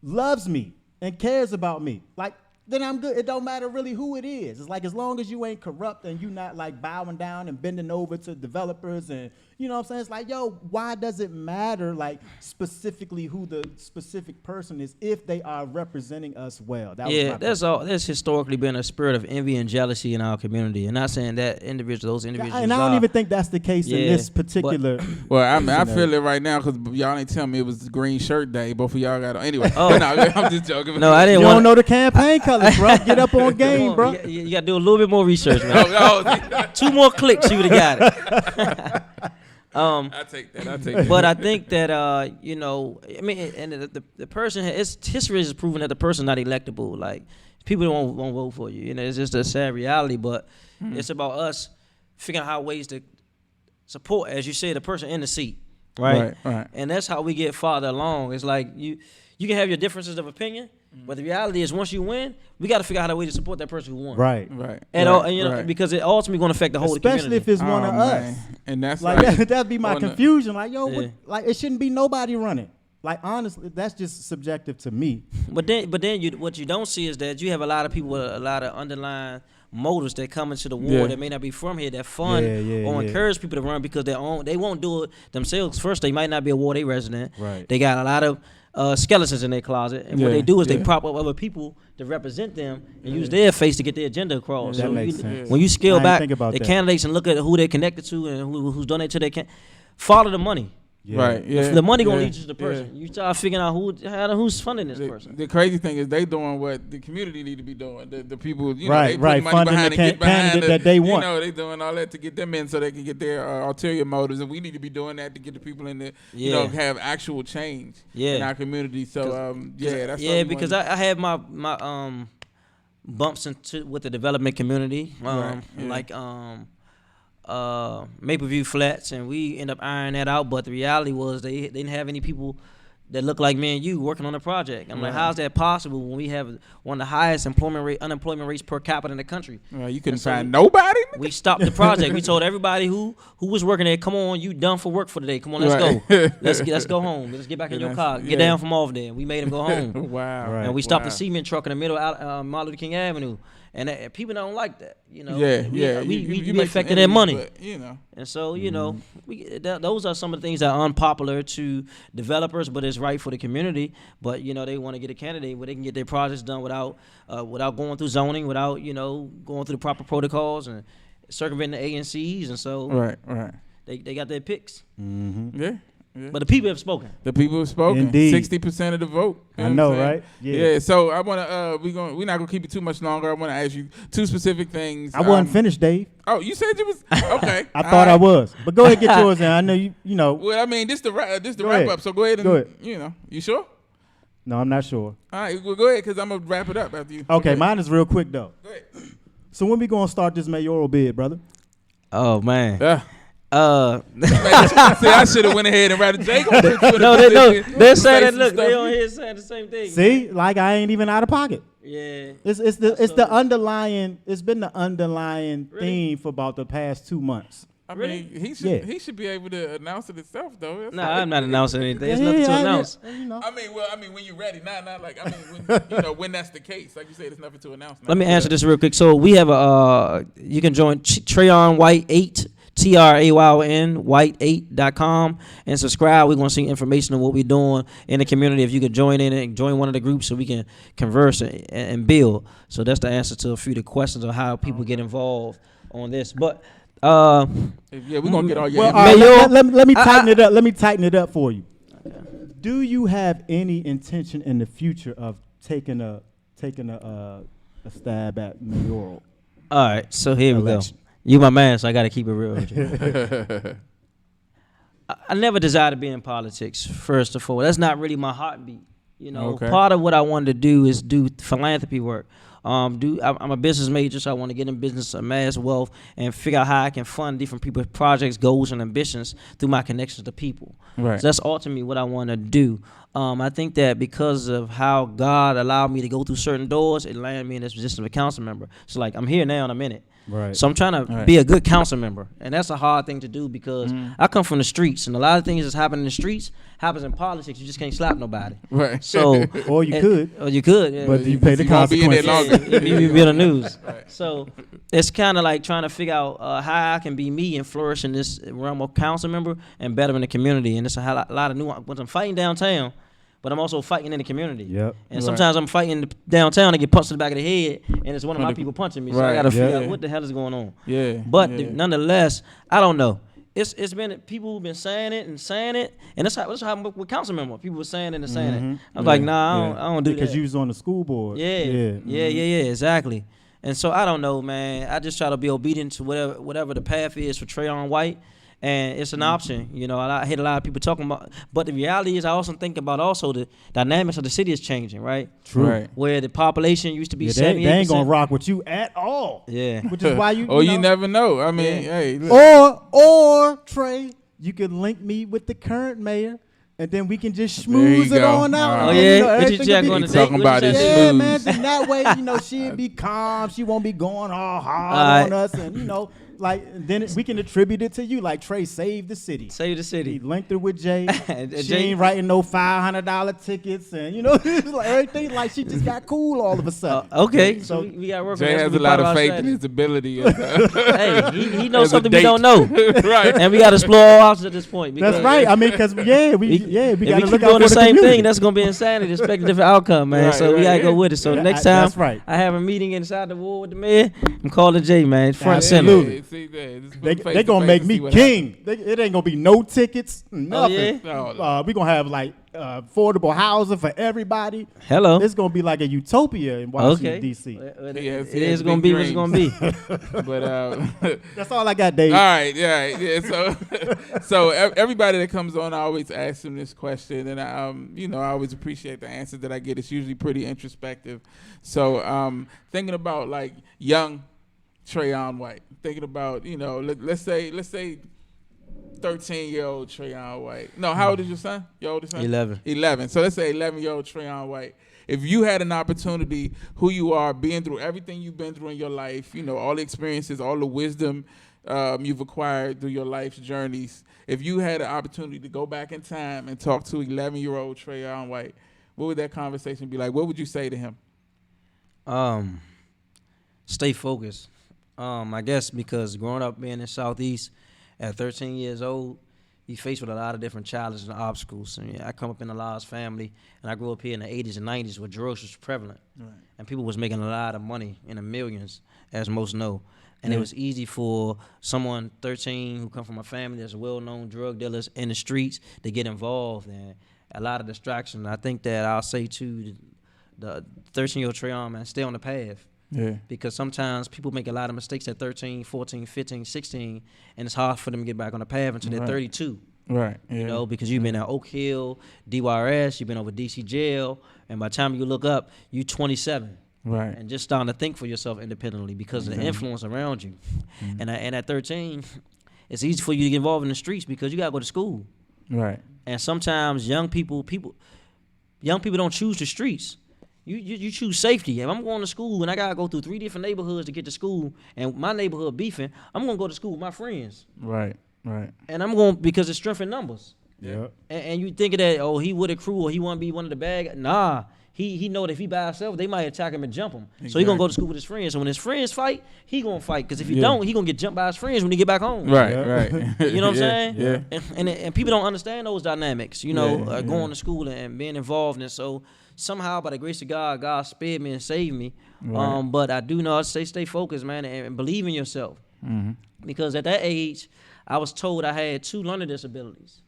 loves me and cares about me, like, then I'm good. It don't matter really who it is. It's like as long as you ain't corrupt and you not like bowing down and bending over to developers and you know what I'm saying? It's like, yo, why does it matter like specifically who the specific person is if they are representing us well? That was my point. There's historically been a spirit of envy and jealousy in our community. And not saying that those individuals. And I don't even think that's the case in this particular. Well, I feel it right now because y'all ain't tell me it was green shirt day. Both of y'all got on. Anyway, Oh. no, I'm just joking. No, I didn't You want don't know the campaign colors, bro. Get up on game, bro. You got to do a little bit more research, man. Oh, 2 more clicks, you would have got it. I take that. But I think that you know, I mean, and the person history has proven that the person not electable. Like people won't vote for you. You know, it's just a sad reality. But it's about us figuring out ways to support, as you say, the person in the seat, right? Right. And that's how we get farther along. It's like you can have your differences of opinion, but the reality is once you win, we got to figure out a way to support that person who won. Right. And you know, because it ultimately going to affect the whole Especially community. if it's one of us. Man. And that's Like that'd be my on the- confusion. Like, yo, Yeah. like it shouldn't be nobody running. Like honestly, that's just subjective to me. But then what you don't see is that you have a lot of people with a lot of underlying motives that come into the war Yeah. that may not be from here that fund Yeah, or yeah. encourage people to run because they won't do it themselves. First, they might not be a Ward A resident. Right. They got a lot of skeletons in their closet, and what Yeah, they do is they yeah. prop up other people to represent them and use their face to get their agenda across. That So makes you- sense. when you I scale didn't back think about the that. candidates and look at who they're connected to and who's donated to their follow the money. Yeah. Right. Yeah. The money gonna yeah, lead you to the person. yeah. You start figuring out who's funding this person. The crazy thing is they doing what the community need to be doing. The people, you know, Right, they put right, money funding behind the and get behind candidate that they want. You know, they doing all that to get them in so they can get their ulterior motives, and we need to be doing that to get the people in there, you know, Yeah. have actual change Yeah. in our community. So, that's yeah, something because we- I had my bumps with the development community, Right, yeah. like Maple View Flats, and we end up ironing that out. But the reality was they didn't have any people that look like me and you working on the project. I'm like, how's that possible when we have one of the highest unemployment rates per capita in the country? you couldn't so find nobody. We stopped the project. We told everybody who was working there, come on, you done for work for the day. Come on, let's Right. go. Let's go home. Let's get back in your car. Get yeah. down from off there. We made them go home. Wow. Right. And we stopped Wow. the cement truck in the middle of Martin Luther King Avenue. And people don't like that, you know. Yeah, we, yeah. We, you we, we make some affected their enemies, money. but, you know. And so, you know, those are some of the things that are unpopular to developers, but it's right for the community. But, you know, they want to get a candidate where they can get their projects done without going through zoning, without, you know, going through the proper protocols and circumventing the ANCs. And so Right. they got their picks. Mm-hmm. Yeah. But the people have spoken. The people have spoken. Indeed. 60% of the vote. You I what know, I'm saying? right? Yeah. So I want to. We're not gonna keep it too much longer. I want to ask you 2 specific things. I wasn't finished, Dave. Oh, you said you was okay. I thought I was, but go ahead get yours in. I know you. You know. Well, I mean, this the Go wrap ahead. up. So go ahead and Go ahead. you know. You sure? No, I'm not sure. All right. Well, go ahead because I'm gonna wrap it up after you. Okay, Go mine is real quick though. ahead. So when we gonna start this mayoral bid, brother? Oh, man. Go ahead. Man, See, I should have went ahead and rather Jay gonna put you in a no, position they're to say saying that. some Look, stuff. they on here saying the same thing. See, like I ain't even out of pocket. Yeah. It's the underlying. It's been the underlying theme for about the past 2 months. I Really? mean, Yeah. he should be able to announce it himself though. That's No, all. I'm not announcing anything. There's nothing to Yeah, announce. you know. I mean, when you're ready, not like I mean, when, you know, when that's the case, like you said, there's nothing to announce. Now. Let me answer this real quick. So we have you can join Trayon White 8, TRAYON white8.com and subscribe. We're gonna see information on what we're doing in the community. If you could join in and join one of the groups so we can converse and build. So that's the answer to a few of the questions on how people get involved on this. But Yeah, we're gonna get all your. Well, information. all right, let me tighten it up. Let me tighten it up for you. Do you have any intention in the future of taking a stab at mayoral? all right, so here we go. Election. You my man, so I got to keep it real with you. I never desired to be in politics, first of all. That's not really my heartbeat. You know, Okay. part of what I wanted to do is do philanthropy work. I'm a business major, so I want to get in business, amass wealth, and figure out how I can fund different people's projects, goals, and ambitions through my connections to people. Right. So that's ultimately what I want to do. I think that because of how God allowed me to go through certain doors, it landed me in this position of a council member. So like I'm here now and I'm in it. Right. So I'm trying to be a good council member, and that's a hard thing to do because I come from the streets, and a lot of things that's happening in the streets happens in politics. You just can't slap nobody. Right. So Or you could, or you could, yeah. but you pay the You won't be in there consequences. longer. You be on the news. So it's kind of like trying to figure out how I can be me and flourish in this realm of council member and better in the community. And it's a lot of nuance. When I'm fighting downtown, but I'm also fighting in the community. Yep. And sometimes I'm fighting downtown and get punched in the back of the head, and it's one of my people punching me. So I Right. got to figure Yeah. out what the hell is going on. Yeah. But yeah. nonetheless, I don't know. It's been people who've been saying it, and that's how I'm with council member. People were saying it and saying it. I was like, nah, I don't do that. Because you was on the school board. Yeah, exactly. And so I don't know, man. I just try to be obedient to whatever the path is for Trayon White, and it's an option. You know, I hate a lot of people talking about, but the reality is I also think about the dynamics of the city is changing, right? True. Right. Where the population used to be Yeah, 78%. they ain't gonna rock with you at all. Yeah. Which is why you. Or know, you never know. I mean, hey. Look. Or Trey, you could link me with the current mayor, and then we can just There you schmooze it go. on out. All and right. then, Yeah? you know, What you everything check will on be- the talking date? about What you his say? Yeah, schmooze. man. Then that way, you know, she'd be calm. She won't be going all hard All on right. us, and you know, like then we can attribute it to you. Like Trey saved the city. Save the He city. linked her with Jay. And She Jay- ain't writing no $500 tickets, and you know, like everything. Like she just got cool all of a sudden. Okay, So- so we got to work on Jay that. has That's a gonna be lot part of our faith in strategy. his ability. Hey, he knows As a something we date. don't know. Right. And we got to explore all options at this point. That's because right. I mean, because we if got we to keep look doing out the for same community. thing, that's gonna be insanity. Expect a different outcome, man. Right, So we gotta right. go with it. So Yeah, next time that's right. I have a meeting inside the ward with the mayor, I'm calling Jay, man, front and center. Absolutely. Yeah, see there. Just put They face they to gonna face make and me see what king. It ain't gonna be no tickets, nothing. happens. No, We gonna have like affordable housing for everybody. Hello. It's gonna be like a utopia in Washington Okay. D.C. It He has is big gonna be what it's dreams. gonna be. but That's all I got, Dave. all right, yeah. So everybody that comes on, I always ask them this question, and I always appreciate the answers that I get. It's usually pretty introspective. So thinking about like young Trayon White, thinking about let's say 13-year-old Trayon White. No, how old is your son? Your oldest son? 11. 11. So let's say 11-year-old Trayon White. If you had an opportunity, who you are, being through everything you've been through in your life, all the experiences, all the wisdom you've acquired through your life's journeys, if you had an opportunity to go back in time and talk to 11-year-old Trayon White, what would that conversation be like? What would you say to him? Stay focused. I guess because growing up being in Southeast at 13 years old, you faced with a lot of different challenges and obstacles. I come up in a large family, and I grew up here in the 80s and 90s where drugs was prevalent. Right. And people was making a lot of money in the millions, as most know. And it was easy for someone 13 who come from a family that's well-known drug dealers in the streets to get involved, and a lot of distraction. I think that I'll say to the 13-year-old Trayon, man, stay on the path. Yeah. Because sometimes people make a lot of mistakes at 13, 14, 15, 16, and it's hard for them to get back on the path until they're 32. Right. Yeah. Because you've been at Oak Hill, DYRS, you've been over DC jail, and by the time you look up, you 27. Right. And just starting to think for yourself independently because of the influence around you. And at 13, it's easy for you to get involved in the streets because you got to go to school. Right. And sometimes young people don't choose the streets. You choose safety. If I'm going to school and I gotta go through 3 different neighborhoods to get to school, and my neighborhood beefing, I'm gonna go to school with my friends. Right. Right. And I'm going because it's strength in numbers. Yeah. And you think of that, he with a crew or he want to be one of the bad guys. Nah, he know that if he by himself, they might attack him and jump him. So he gonna go to school with his friends. So when his friends fight, he gonna fight. Because if he don't, he gonna get jumped by his friends when he get back home. Right. Yeah. Right. You know what I'm saying? Yeah. And people don't understand those dynamics, Yeah. going to school and being involved. And so somehow, by the grace of God, God spared me and saved me. Right. But I do know, I stay focused, man, and believe in yourself. Mm-hmm. Because at that age, I was told I had 2 learning disabilities.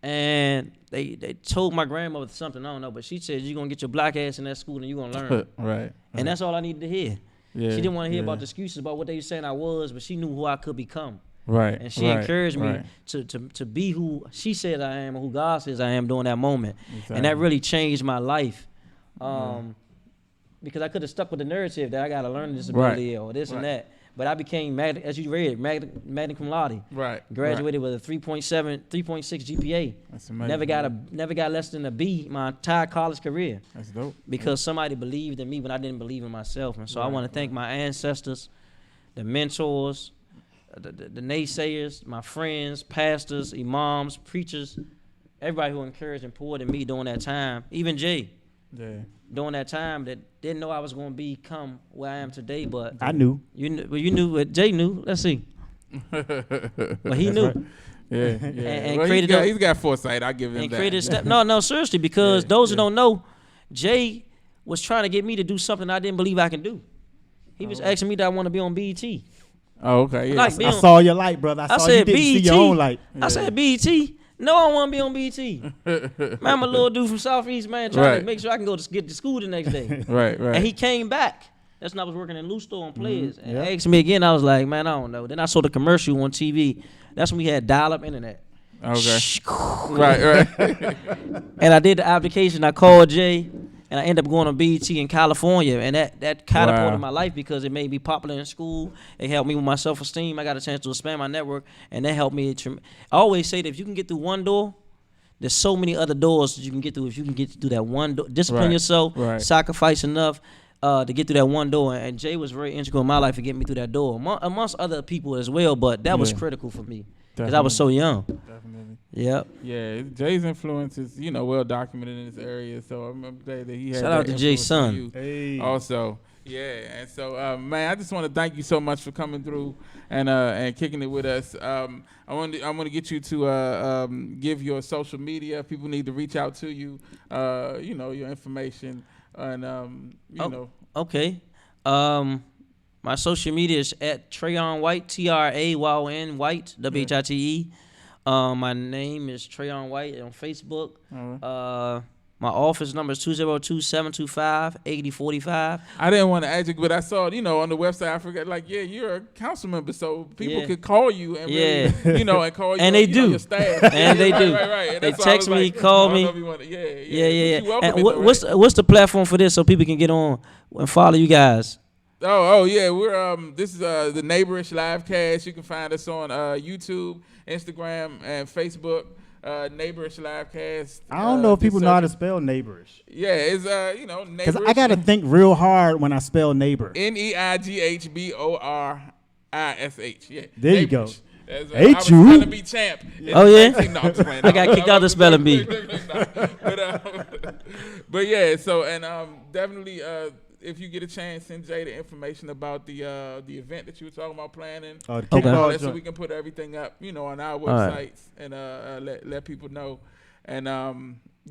And they told my grandmother something, I don't know, but she said, you're going to get your black ass in that school and you're going to learn. Right. And that's all I needed to hear. Yeah. She didn't want to hear yeah. about the excuses about what they were saying I was, but she knew who I could become. Right. And she encouraged me to be who she said I am or who God says I am during that moment. Exactly. And that really changed my life. Because I could have stuck with the narrative that I got a learning disability or this and that. But I became, as you read, magna cum laude. Right. Graduated with a 3.6 GPA. That's amazing. Never got less than a B my entire college career. That's dope. Because somebody believed in me when I didn't believe in myself. And so I want to thank my ancestors the mentors, the naysayers, my friends, pastors, imams, preachers, everybody who encouraged and poured in me during that time. Even Jay, during that time, that didn't know I was going to become where I am today. But I knew. you knew what Jay knew. Let's see. But he knew. Right. Yeah. And Well, created he's got foresight. I give him and that. created a step. No, seriously, because those who don't know, Jay was trying to get me to do something I didn't believe I can do. He was asking me that I want to be on BET. Oh, okay. Yeah. Like, I saw your light, brother. I saw you said didn't see BET. your own light. I said BET. No, I don't want to be on BET. Man, I'm a little dude from Southeast, man, trying to make sure I can go to get to school the next day. Right. And he came back. That's when I was working in Loose Store on Players. And asked me again. I was like, man, I don't know. Then I saw the commercial on TV. That's when we had dial-up internet. Okay. Right. And I did the application. I called Jay, and I ended up going on BET in California. And that catapulted my life because it made me popular in school. It helped me with my self-esteem. I got a chance to expand my network, and that helped me. I always say that if you can get through one door, there's so many other doors that you can get through. If you can get through that one door, discipline yourself, sacrifice enough to get through that one door. And Jay was very integral in my life to get me through that door, amongst other people as well. But that was critical for me because I was so young. Definitely. Yep. Yeah, Jay's influence is, well documented in this area. So I'm glad that he had Shout out to Jay's son. Hey. Also. Yeah, and so man, I just want to thank you so much for coming through and kicking it with us. I want to get you to give your social media. People need to reach out to you. Your information and Okay. My social media is at Trayon White, Trayon White, WHITE. My name is Trayon White on Facebook. My office number is 202-725-8045. I didn't want to ask you, but I saw, on the website, I forgot, you're a council member, so people could call you and really, and call you. And they do. Your staff. And they do. Right. And they text me, call me. Yeah. And what's the platform for this so people can get on and follow you guys? Oh yeah, we're this is the Neighborish Livecast. You can find us on YouTube, Instagram, and Facebook. Neighborish Livecast. I don't know if people know how to spell neighborish. Yeah, it's Neighborish. Because I gotta think real hard when I spell neighbor. NEIGHBORISH. Yeah. There you go. I was trying to be champ. Oh yeah. No, I'm just playing. I got kicked out the spelling bee. But yeah, so and definitely if you get a chance, send Jay the information about the event that you were talking about planning. The kickball so we can put everything up, on our websites and let people know. And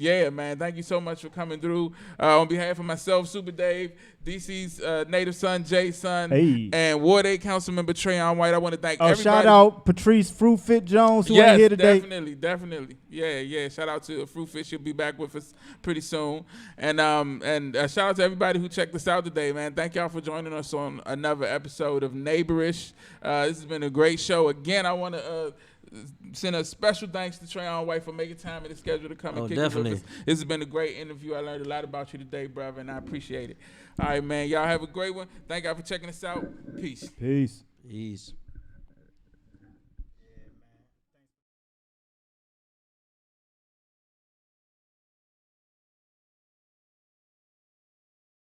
yeah, man, thank you so much for coming through. On behalf of myself, Super Dave, DC's native son, Jay's son, and Ward 8 Councilmember Trayon White, I want to thank everybody. Shout out Patrice Fruit Fit Jones, who ain't here today. Definitely. Yeah. Shout out to Fruit Fit. She'll be back with us pretty soon. And shout out to everybody who checked us out today, man. Thank y'all for joining us on another episode of Neighborish. This has been a great show. Again, I want to send a special thanks to Trayon White for making time in the schedule to come and kick it with us. This has been a great interview. I learned a lot about you today, brother, and I appreciate it. All right, man. Y'all have a great one. Thank y'all for checking us out. Peace. Peace. Peace.